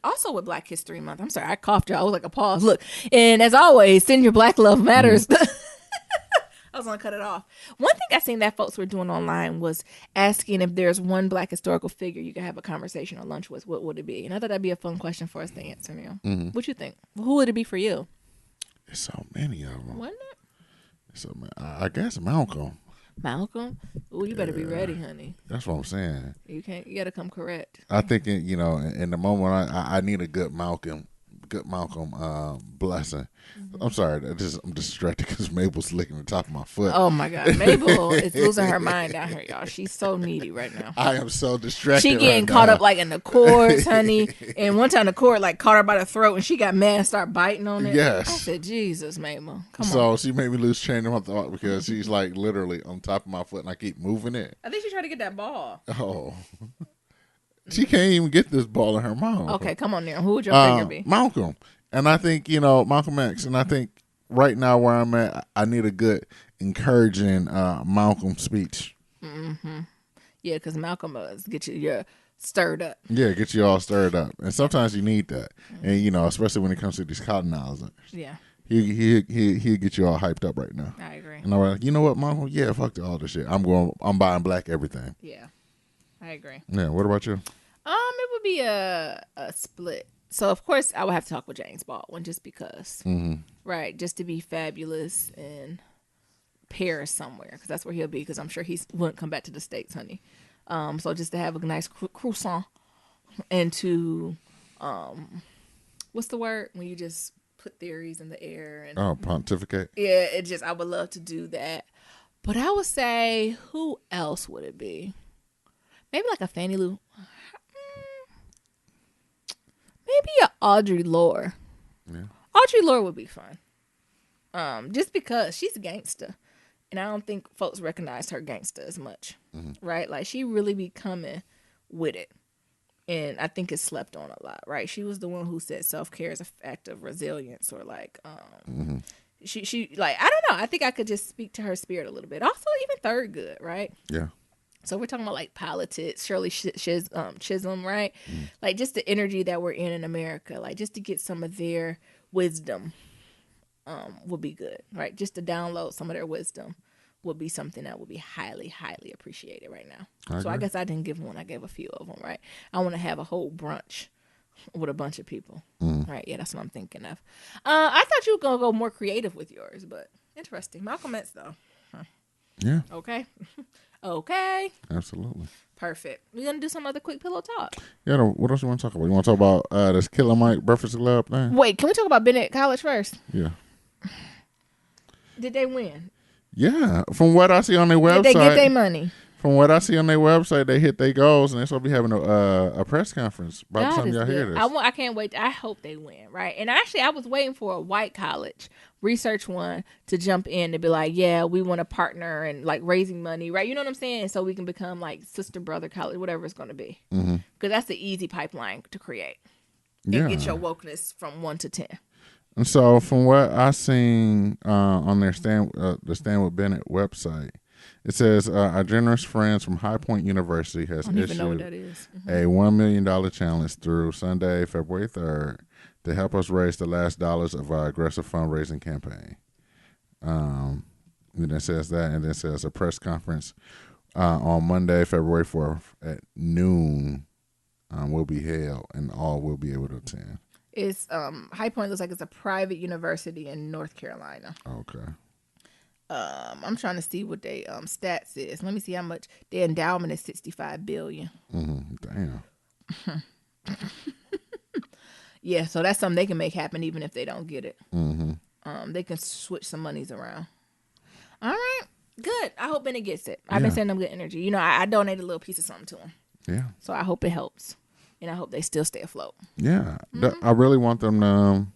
Also with Black History Month. I'm sorry, I coughed, y'all. It was like a pause. Look, and as always, send your Black Love Matters. I was gonna cut it off. One thing I seen that folks were doing online was asking if there's one Black historical figure you could have a conversation or lunch with. What would it be? And I thought that'd be a fun question for us to answer, Neil. Mm-hmm. What you think? Who would it be for you? There's so many of them. Wouldn't it? So I guess Malcolm. Malcolm? Oh, you better be ready, honey. That's what I'm saying. You gotta come correct. I think in the moment I need a good Malcolm blessing. Mm-hmm. I'm sorry, I'm distracted because Mabel's licking the top of my foot. Oh my God, Mabel is losing her mind down here, y'all. She's so needy right now. I am so distracted. She getting right caught now. up like in the cords, honey. And one time the cord like caught her by the throat, and she got mad and started biting on it. Yes. I said, Jesus, Mabel, come on. So she made me lose train of my thought because she's like literally on top of my foot, and I keep moving it. I think she tried to get that ball. Oh. She can't even get this ball in her mouth. Okay, come on now. Who would your figure be? Malcolm. And I think, Malcolm X. And I think right now where I'm at, I need a good, encouraging Malcolm speech. Mm-hmm. Yeah, because Malcolm get you stirred up. Yeah, get you all stirred up. And sometimes you need that. And, especially when it comes to these colonizers. Yeah, He'll get you all hyped up right now. I agree. And I'm like, you know what, Malcolm? Yeah, fuck all this shit. I'm buying black everything. Yeah, I agree. Yeah, what about you? It would be a split. So of course I would have to talk with James Baldwin just because, right? Just to be fabulous and Paris somewhere, because that's where he'll be, because I'm sure he wouldn't come back to the States, honey. So just to have a nice croissant and to, what's the word? When you just put theories in the air. And pontificate. yeah, I would love to do that. But I would say, who else would it be? Maybe like a Fannie Lou. Maybe a Audre Lorde. Yeah. Audre Lorde would be fun. Just because she's a gangster. And I don't think folks recognize her gangster as much. Mm-hmm. Right? Like, she really be coming with it. And I think it's slept on a lot, right? She was the one who said self-care is an act of resilience, or like, she like, I don't know. I think I could just speak to her spirit a little bit. Also, even Thurgood, right? Yeah. So we're talking about like politics, Shirley Chisholm, right? Like, just the energy that we're in America, like just to get some of their wisdom would be good, right? Just to download some of their wisdom would be something that would be highly, highly appreciated right now. I guess I didn't give one. I gave a few of them, right? I want to have a whole brunch with a bunch of people, right? Yeah, that's what I'm thinking of. I thought you were going to go more creative with yours, but interesting. Malcolm X, though. Huh. Yeah. Okay. Okay. Absolutely. Perfect. We're going to do some other quick pillow talk. Yeah, what else you want to talk about? You want to talk about this Killer Mike Breakfast Club thing? Wait, can we talk about Bennett College first? Yeah. Did they win? Yeah. From what I see on their website. Did they get their money? From what I see on their website, they hit their goals, and they're supposed to be having a press conference by the time y'all hear this. I can't wait. I hope they win, right? And actually, I was waiting for a white college, Research One, to jump in and be like, yeah, we want to partner and like raising money, right? You know what I'm saying? So we can become like sister, brother college, whatever it's going to be. Because that's the easy pipeline to create. And get your wokeness from 1 to 10. And so from what I seen on their the Stand with Bennett website, it says our generous friends from High Point University has issued a $1 million challenge through Sunday, February 3rd, to help us raise the last dollars of our aggressive fundraising campaign. And it says that, and then it says a press conference on Monday, February 4th at noon will be held, and all will be able to attend. It's High Point looks like it's a private university in North Carolina. Okay. I'm trying to see what they stats is. Let me see how much their endowment is. $65 billion. Damn. Yeah, so that's something they can make happen even if they don't get it. They can switch some monies around. All right, good. I hope Bennett gets it. I've been sending them good energy. You know, I donated a little piece of something to them. Yeah. So I hope it helps, and I hope they still stay afloat. Yeah, I really want them to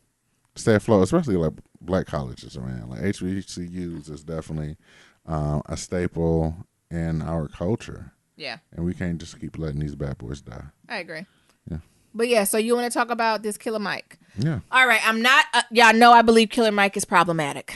stay afloat, especially like black colleges around. Like HBCUs is definitely a staple in our culture. Yeah. And we can't just keep letting these bad boys die. I agree. Yeah. But yeah, so you want to talk about this Killer Mike? Yeah. All right, I'm not, y'all know I believe Killer Mike is problematic.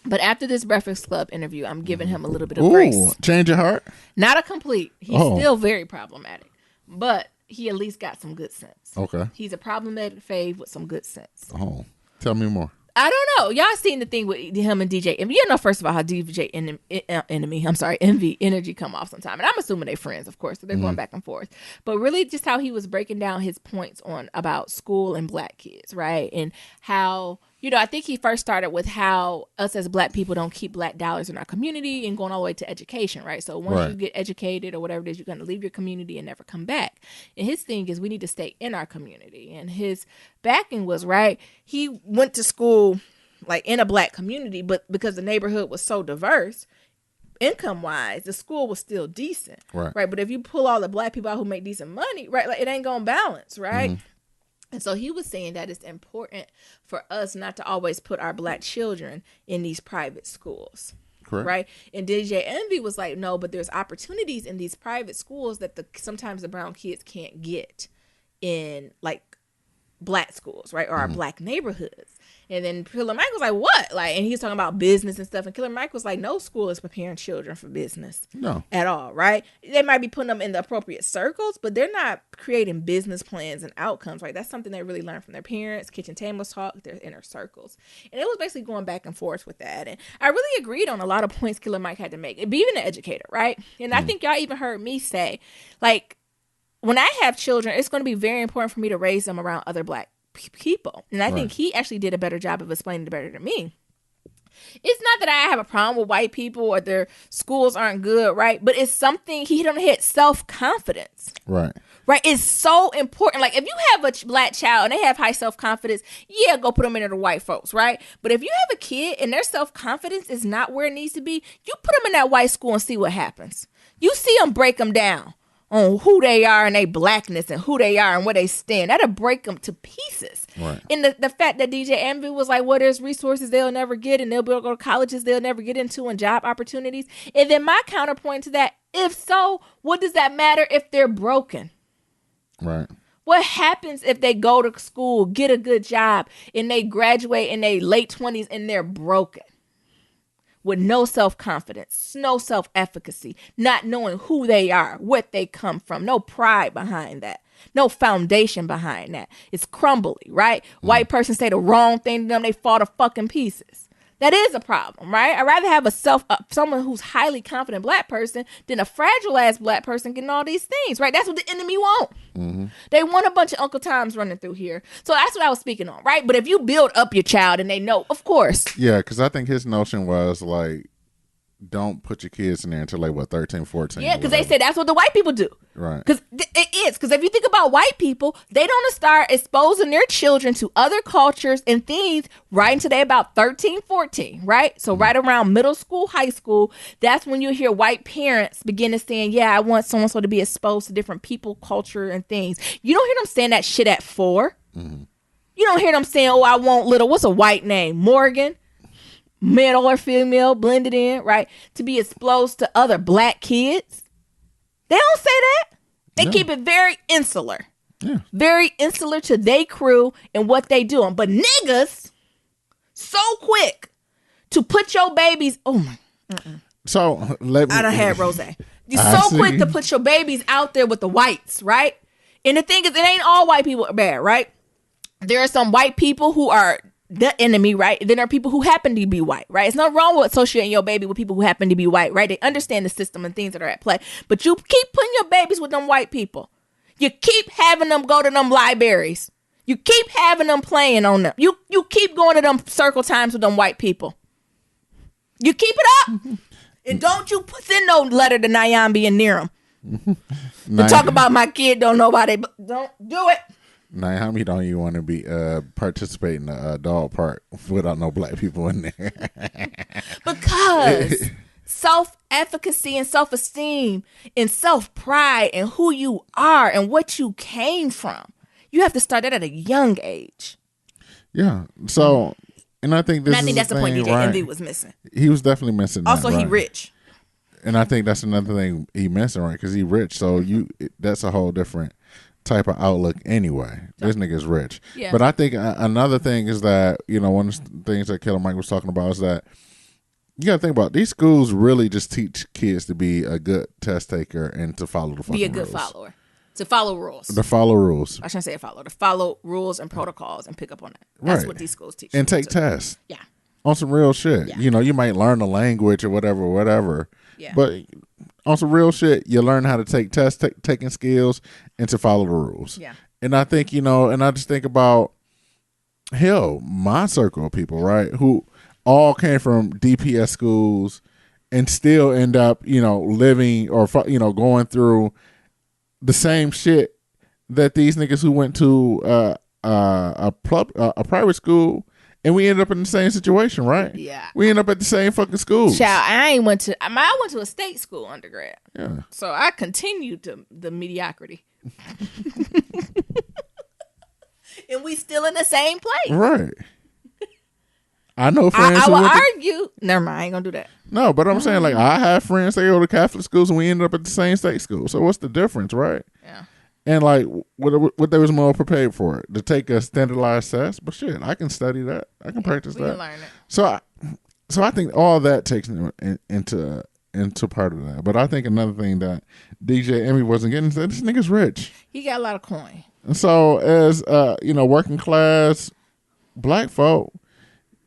But after this Breakfast Club interview, I'm giving him a little bit of grace. Change your heart? Not a complete. He's still very problematic. But he at least got some good sense. Okay. He's a problematic fave with some good sense. Oh. Tell me more. I don't know. Y'all seen the thing with him and DJ Envy. You know, first of all, how DJ Envy Energy come off sometime. And I'm assuming they're friends, of course. So they're going back and forth. But really just how he was breaking down his points on about school and black kids, right? And how, you know, I think he first started with how us as black people don't keep black dollars in our community and going all the way to education, right? So once you get educated or whatever it is, you're going to leave your community and never come back. And his thing is we need to stay in our community. And his backing was, right, he went to school like in a black community, but because the neighborhood was so diverse, income-wise, the school was still decent, right? But if you pull all the black people out who make decent money, right, like it ain't going to balance, right? And so he was saying that it's important for us not to always put our black children in these private schools. Correct. Right. And DJ Envy was like, no, but there's opportunities in these private schools that sometimes the brown kids can't get in like black schools, right? Or our black neighborhoods. And then Killer Mike was like, what? Like, and he was talking about business and stuff. And Killer Mike was like, no school is preparing children for business. No. At all, right? They might be putting them in the appropriate circles, but they're not creating business plans and outcomes, right? That's something they really learn from their parents, kitchen tables talk, their inner circles. And it was basically going back and forth with that. And I really agreed on a lot of points Killer Mike had to make. Be even an educator, right? And I think y'all even heard me say, like, when I have children, it's going to be very important for me to raise them around other black people. And I think he actually did a better job of explaining it better than me. It's not that I have a problem with white people or their schools aren't good, right? But it's something he don't hit self-confidence. Right. Right? It's so important. Like if you have a black child and they have high self-confidence, yeah, go put them into the white folks, right? But if you have a kid and their self-confidence is not where it needs to be, you put them in that white school and see what happens. You see them break them down on who they are and their blackness and who they are and where they stand. That'll break them to pieces. Right. And the fact that DJ Envy was like, well, there's resources they'll never get and they'll be able to go to colleges they'll never get into and job opportunities. And then my counterpoint to that, if so, what does that matter if they're broken? Right. What happens if they go to school, get a good job, and they graduate in their late 20s and they're broken? With no self-confidence, no self-efficacy, not knowing who they are, what they come from, no pride behind that, no foundation behind that. It's crumbly, right? White person say the wrong thing to them, they fall to fucking pieces. That is a problem, right? I'd rather have someone who's highly confident black person than a fragile ass black person getting all these things, right? That's what the enemy want. Mm-hmm. They want a bunch of Uncle Toms running through here. So that's what I was speaking on, right? But if you build up your child and they know, of course. Yeah, because I think his notion was like, don't put your kids in there until like, 13, 14. Yeah, because they say that's what the white people do. Right. Because it is. Because if you think about white people, they don't start exposing their children to other cultures and things right until they're about 13, 14, right? So right around middle school, high school, that's when you hear white parents begin to saying, yeah, I want so-and-so to be exposed to different people, culture, and things. You don't hear them saying that shit at 4. Mm-hmm. You don't hear them saying, oh, I want little, what's a white name? Morgan? Male or female blended in, right? To be exposed to other black kids. They don't say that. They keep it very insular. Yeah. Very insular to they crew and what they doing. But niggas, so quick to put your babies, oh my. So let me. I done had rose. You're so quick to put your babies out there with the whites, right? And the thing is, it ain't all white people are bad, right? There are some white people who are the enemy, right? Then there are people who happen to be white, right? It's not wrong with associating your baby with people who happen to be white, right? They understand the system and things that are at play. But you keep putting your babies with them white people. You keep having them go to them libraries. You keep having them playing on them. You keep going to them circle times with them white people. You keep it up. And don't you send no letter to Nyambi and Niram to talk about my kid don't know about it. Don't do it. Naomi don't even want to be participate in the dog park without no black people in there. Because self-efficacy and self-esteem and self-pride and who you are and what you came from, you have to start that at a young age. Yeah. So, and I think that's the point DJ Envy was missing. He was definitely missing. Also, that, he right? rich. And I think that's another thing he missing, right? Because he rich. So that's a whole different type of outlook anyway. This nigga's rich. Yeah. But I think another thing is that, one of the things that Killer Mike was talking about is that you got to think about these schools really just teach kids to be a good test taker and to follow the fucking Be a good rules. follower. To follow rules. To follow rules. I shouldn't say follow. To follow rules and protocols and pick up on that. That's what these schools teach. And take tests. Yeah. On some real shit. Yeah. You might learn the language or whatever. Yeah. But on some real shit, you learn how to take tests, taking skills, and to follow the rules. Yeah. And I think, and I just think about, my circle of people, right, who all came from DPS schools and still end up, living or, going through the same shit that these niggas who went to a private school. And we ended up in the same situation, right? Yeah. We ended up at the same fucking school. Child, I went to a state school undergrad. Yeah. So I continued to the mediocrity. And we still in the same place. Right. I know friends I who will went argue. Never mind, I ain't gonna do that. No, but I'm saying, like, I have friends that go to Catholic schools and we ended up at the same state school. So what's the difference, right? Yeah. And like, what they was more prepared for it, to take a standardized test. But shit, I can study that. I can practice that. Can learn it. So I think all that takes into part of that. But I think another thing that DJ Emmy wasn't getting is that this nigga's rich. He got a lot of coin. And so as working class black folk,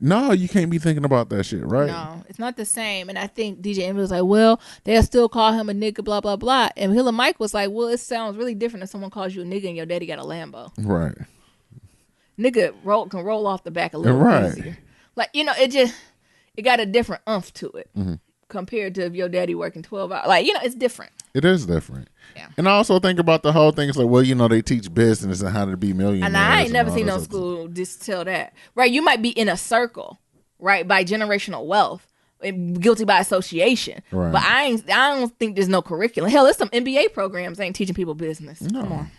no, you can't be thinking about that shit, right? No, it's not the same. And I think DJ Envy was like, well, they'll still call him a nigga, blah, blah, blah. And Hilla Mike was like, well, it sounds really different if someone calls you a nigga and your daddy got a Lambo. Right. Nigga can roll off the back a little easier. Like, it got a different umph to it compared to if your daddy working 12 hours. Like, it's different. It is different. Yeah. And I also think about the whole thing. It's like, well, they teach business and how to be millionaires. And I ain't never all seen that no stuff. school just tell that. Right? You might be in a circle, right, by generational wealth, guilty by association. Right. But I don't think there's no curriculum. Hell, there's some MBA programs ain't teaching people business. No. Come on.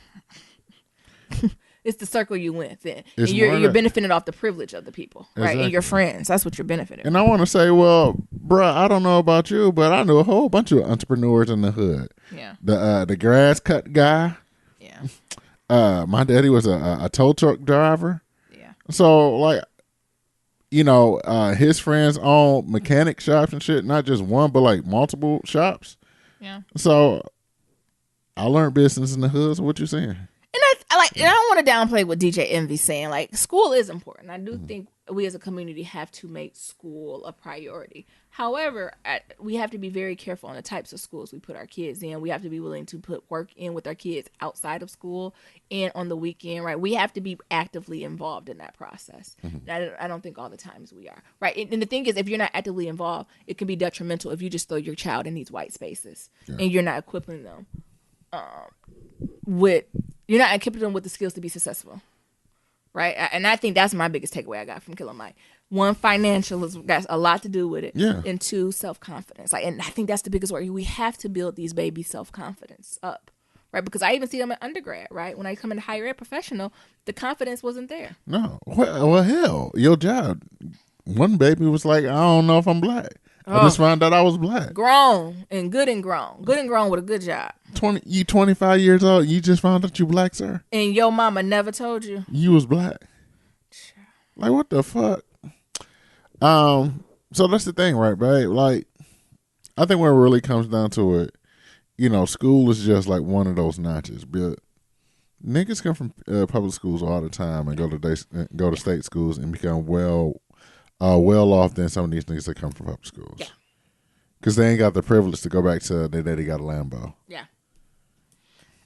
It's the circle you went in. It's And you're more that- benefiting off the privilege of the people, right? Exactly. And your friends. That's what you're benefiting. And I want to say, well, bruh, I don't know about you, but I know a whole bunch of entrepreneurs in the hood. Yeah. The grass cut guy. Yeah. My daddy was a tow truck driver. Yeah. So, like, his friends own mechanic shops and shit, not just one, but like multiple shops. Yeah. So, I learned business in the hood. So what you saying? And I don't want to downplay what DJ Envy's saying. Like, school is important. I do think we as a community have to make school a priority. However, we have to be very careful on the types of schools we put our kids in. We have to be willing to put work in with our kids outside of school and on the weekend, right? We have to be actively involved in that process. I don't think all the times we are, right? And the thing is, if you're not actively involved, it can be detrimental if you just throw your child in these white spaces and you're not equipping them with the skills to be successful, right? And I think that's my biggest takeaway I got from Killer Mike. One, financial has got a lot to do with it. Yeah. And two, self-confidence. And I think that's the biggest word. We have to build these babies' self-confidence up, right? Because I even see them in undergrad, right? When I come into higher ed professional, the confidence wasn't there. No. Well, hell, your job. One baby was like, I don't know if I'm black. I just found out I was black. Grown and good and grown with a good job. You 25 years old. You just found out you black, sir. And your mama never told you. You was black. Like, what the fuck? So that's the thing, right, babe? Like, I think when it really comes down to it, school is just like one of those notches. But niggas come from public schools all the time and go to state schools and become well off than some of these niggas that come from public schools. Yeah. Because they ain't got the privilege to go back to their daddy got a Lambo. Yeah.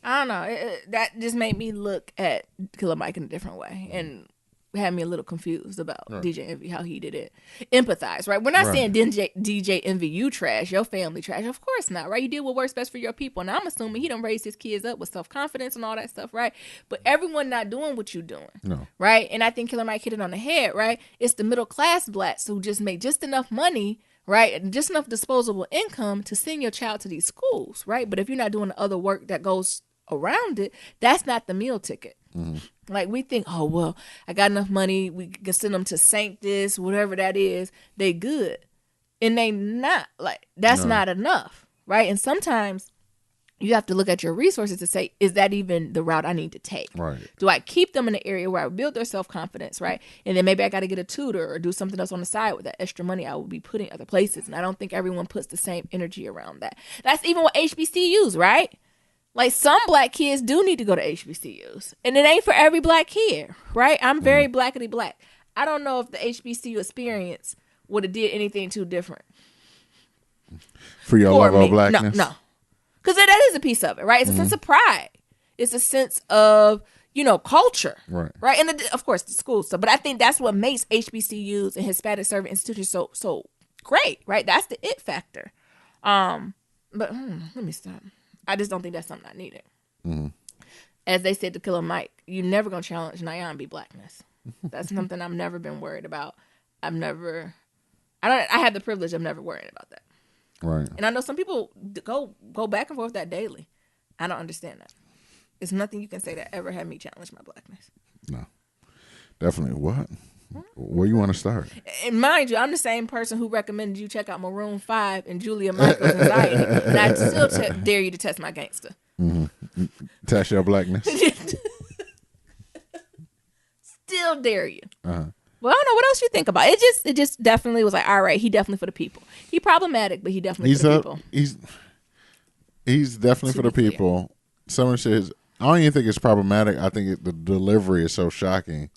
I don't know. That just made me look at Killer Mike in a different way and had me a little confused about DJ Envy, how he did it. Empathize, right? We're not saying DJ Envy, you trash, your family trash. Of course not, right? You did what works best for your people. And I'm assuming he done raised his kids up with self-confidence and all that stuff, right? But everyone not doing what you doing, right? And I think Killer Mike hit it on the head, right? It's the middle-class blacks who just make just enough money, right? And just enough disposable income to send your child to these schools, right? But if you're not doing the other work that goes around it, that's not the meal ticket. Like, we think, oh, well, I got enough money, we can send them to Saint this, whatever that is, they good. And they not. Like, that's not enough, right? And sometimes you have to look at your resources to say, is that even the route I need to take? Right. Do I keep them in an area where I build their self-confidence, right? And then maybe I got to get a tutor or do something else on the side with that extra money I will be putting other places. And I don't think everyone puts the same energy around that. That's even what HBCUs, right? Like, some black kids do need to go to HBCUs. And it ain't for every black kid, right? I'm very blackity black. I don't know if the HBCU experience would have did anything too different. For your level of blackness? No. Because that is a piece of it, right? It's a sense of pride. It's a sense of, culture. Right? And, of course, the school stuff. But I think that's what makes HBCUs and Hispanic serving institutions so great, right? That's the it factor. But let me stop. I just don't think that's something I needed. As they said to Killer Mike, you're never going to challenge Nyambi blackness. That's something I've never been worried about. I have the privilege of never worrying about that. Right. And I know some people go back and forth that daily. I don't understand that. There's nothing you can say that ever had me challenge my blackness. No. Definitely. What? Where you want to start? And mind you, I'm the same person who recommended you check out Maroon 5 and Julia Michaels' Anxiety. And I still dare you to test my gangster. Test your blackness. Still dare you. Well, I don't know what else you think about it. It just definitely was like, all right, he definitely for the people. He problematic, but he definitely for the people. He's definitely for the people. Someone says, I don't even think it's problematic. I think the delivery is so shocking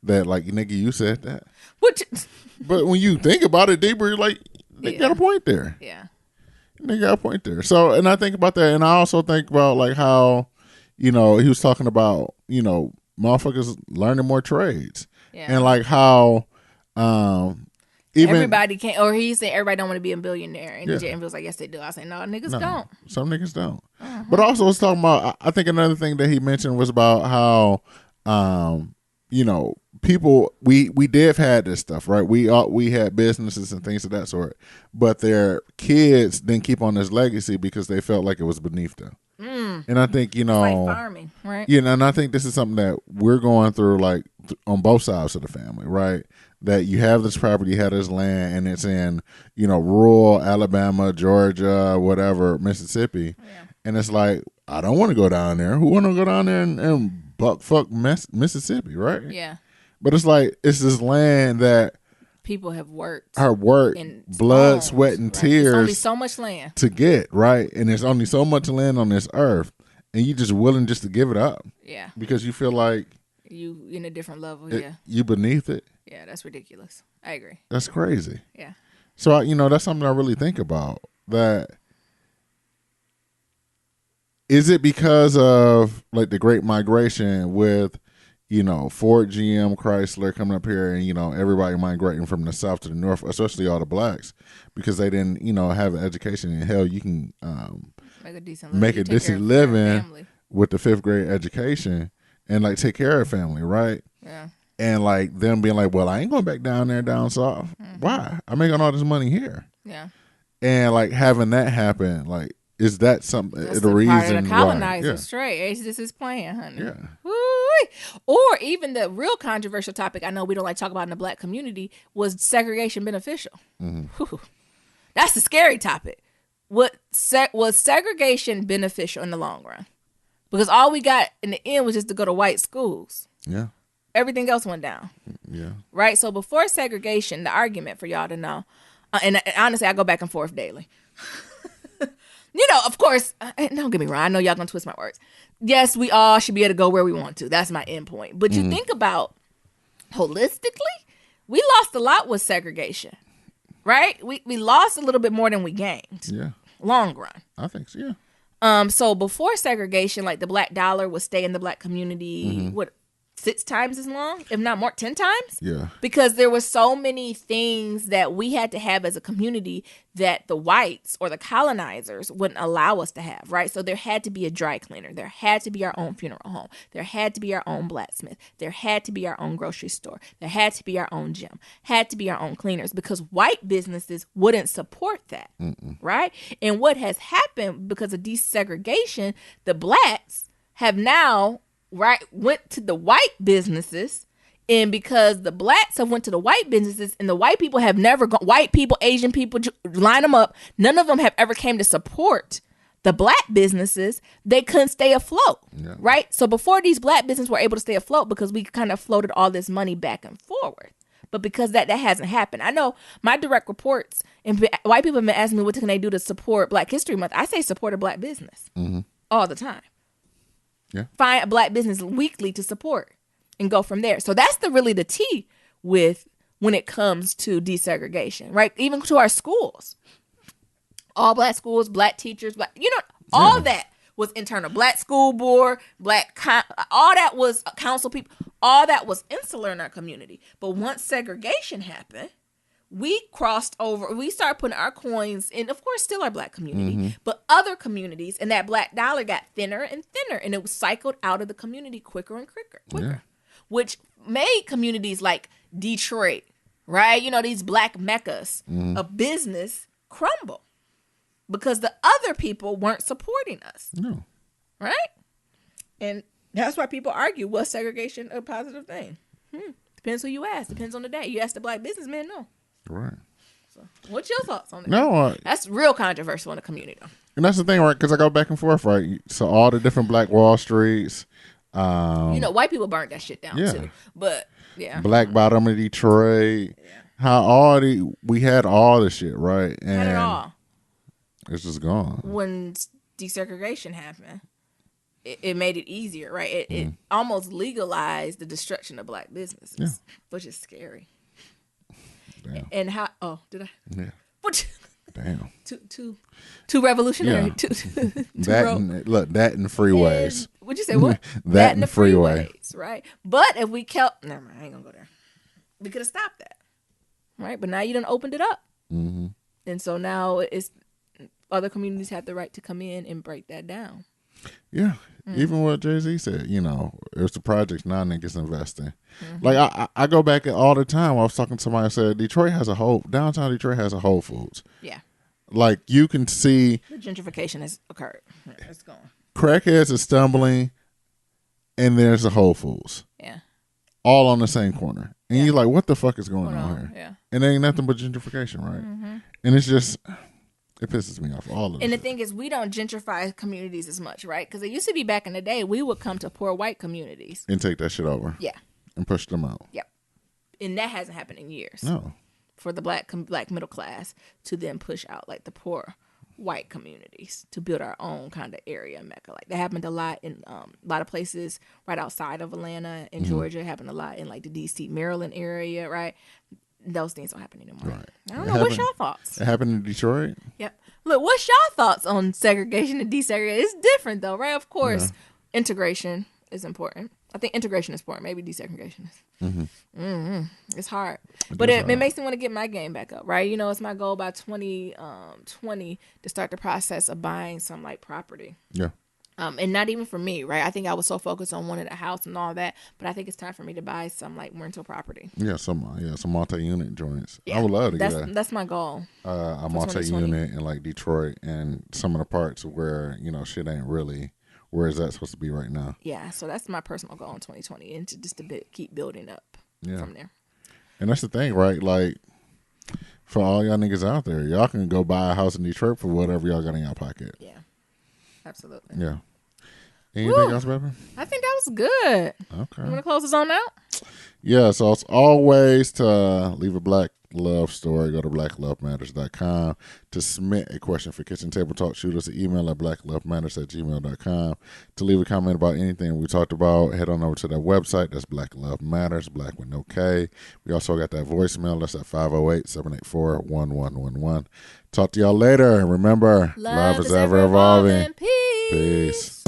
that, like, nigga, you said that. But when you think about it deeper, you're like, they got a point there. Yeah. They got a point there. So, and I think about that, and I also think about, like, how, he was talking about, motherfuckers learning more trades. Yeah. And, like, how even Everybody can't, or he said everybody don't want to be a billionaire. And Yeah. DJ Envy was like, yes, they do. I say, no, niggas no, don't. some niggas don't. But also, was talking about. I think another thing that he mentioned was about how, you know, people we did had this stuff, right? We had businesses and things of that sort, but their kids didn't keep on this legacy because they felt like it was beneath them. And I think, you know, It's like farming, right? you know, and I think this is something that we're going through, like on both sides of the family, right? That you have this property, you have this land, and it's in, you know, rural Alabama, Georgia, whatever, Mississippi, and it's like, I don't want to go down there. Who want to go down there and buck fuck Mississippi, right? Yeah. But it's like, it's this land that People have worked. her work, in blood, homes, sweat, and right? There's only tears so much land. to get, right? And there's only so much land on this earth, and you just willing just to give it up Yeah. because you feel like You in a different level. it, Yeah. you beneath it. Yeah. That's ridiculous. I agree. That's crazy. Yeah. So, you know, that's something I really think about. That is it because of like the Great Migration with, you know, Ford, GM, Chrysler coming up here, and, you know, everybody migrating from the south to the north, especially all the blacks, because they didn't, you know, have an education. And hell, you can Make a decent living. make You a take care decent of your living family. with the 5th grade education and like take care of family, right? Yeah. And like them being like, well, I ain't going back down there down south. Why? I'm making all this money here. Yeah. And like having that happen, like, is that something? That's the the reason part of the why? colonizers Yeah. straight. Ace, this is playing, honey. Yeah. Woo-wee. Or even the real controversial topic I know we don't like to talk about in the black community was segregation beneficial. Whew. That's the scary topic. Was segregation beneficial in the long run? Because all we got in the end was just to go to white schools. Yeah. Everything else went down. Yeah. Right? So before segregation, the argument for y'all to know, and honestly, I go back and forth daily. You know, of course, don't get me wrong. I know y'all gonna twist my words. Yes, we all should be able to go where we want to. That's my end point. But you think about holistically, we lost a lot with segregation, right? We lost a little bit more than we gained. Yeah. Long run. I think so. Yeah. So before segregation, like the black dollar would stay in the black community, what, 6 times as long, if not more, 10 times? Yeah. Because there were so many things that we had to have as a community that the whites or the colonizers wouldn't allow us to have, right? So there had to be a dry cleaner. There had to be our own funeral home. There had to be our own blacksmith. There had to be our own grocery store. There had to be our own gym. Had to be our own cleaners because white businesses wouldn't support that, right? And what has happened because of desegregation, the blacks have now went to the white businesses, and because the blacks have went to the white businesses and the white people have never gone, white people, Asian people, line them up, none of them have ever came to support the black businesses, they couldn't stay afloat, right? So before these black businesses were able to stay afloat because we kind of floated all this money back and forward. But because that hasn't happened. I know my direct reports, and white people have been asking me what can they do to support Black History Month. I say support a black business all the time. Yeah. Find a black business weekly to support and go from there. So that's really the T with when it comes to desegregation, right? Even to our schools, all black schools, black teachers, black, all that was internal. Black school board, all that was council people, all that was insular in our community. But once segregation happened, we crossed over, we started putting our coins in, of course, still our black community, but other communities, and that black dollar got thinner and thinner, and it was cycled out of the community quicker and quicker, which made communities like Detroit, right? These black meccas of business crumble because the other people weren't supporting us, right? And that's why people argue, was segregation a positive thing? Depends who you ask. Depends on the day. You ask the black businessman, no. Right. So, what's your thoughts on that? No, that's real controversial in the community, though. And that's the thing, right? Because I go back and forth, right? So all the different Black Wall Streets, white people burnt that shit down too. But Black Bottom of Detroit, how we had all the shit, right? And not at all. It's just gone. When desegregation happened, it made it easier, right? It almost legalized the destruction of black businesses, which is scary. Damn. And how? Oh, did I? Yeah. What? Damn. Too revolutionary. Yeah. Too That and freeways. Would you say what? that and the freeway. Right. But if we kept, never mind, I ain't gonna go there. We could have stopped that. right? But now you done opened it up. Mm-hmm. And so now it's other communities have the right to come in and break that down. Yeah. Even what Jay-Z said, it's the projects now niggas investing. Like I go back all the time. I was talking to somebody who said downtown Detroit has a Whole Foods. Yeah. Like you can see The gentrification has occurred. It's gone. crackheads are stumbling and there's a Whole Foods. Yeah. All on the same corner. And Yeah. you're like, what the fuck is going Hold on on. here? Yeah. And it ain't nothing but gentrification, right? And it's just, it pisses me off. All of it. And the thing is, we don't gentrify communities as much, right? Because it used to be back in the day, we would come to poor white communities. And take that shit over. Yeah. And push them out. Yep. And that hasn't happened in years. No. For the black middle class to then push out like the poor white communities to build our own kind of area mecca. Like that happened a lot in a lot of places right outside of Atlanta and Georgia. It happened a lot in like the DC, Maryland area, right? Those things don't happen anymore. Right. I don't know. What's your thoughts? It happened in Detroit. Yep. Look, what's your thoughts on segregation and desegregation? It's different though, right? Of course, integration is important. I think integration is important. Maybe desegregation is. It's hard, but it makes me want to get my game back up, right? It's my goal by 2020 to start the process of buying some like property. Yeah. And not even for me, right? I think I was so focused on wanting a house and all that, but I think it's time for me to buy some like rental property. Yeah, some multi-unit joints. Yeah, I would love to get that's my goal. a 2020. multi-unit in like Detroit and some of the parts where shit ain't really where is that supposed to be right now. Yeah, so that's my personal goal in 2020, and to keep building up from there. And that's the thing, right? Like for all y'all niggas out there, y'all can go buy a house in Detroit for whatever y'all got in your pocket. Yeah, absolutely. Yeah. Anything else, baby? I think that was good. Okay. You want to close this on out? Yeah, so it's always to leave a black love story. Go to blacklovematters.com to submit a question for Kitchen Table Talk. Shoot us an email at blacklovematters@gmail.com. To leave a comment about anything we talked about, head on over to that website. That's Black Love Matters, black with no K. We also got that voicemail. That's at 508-784-1111. Talk to y'all later. Remember, love is ever evolving. Peace. Peace.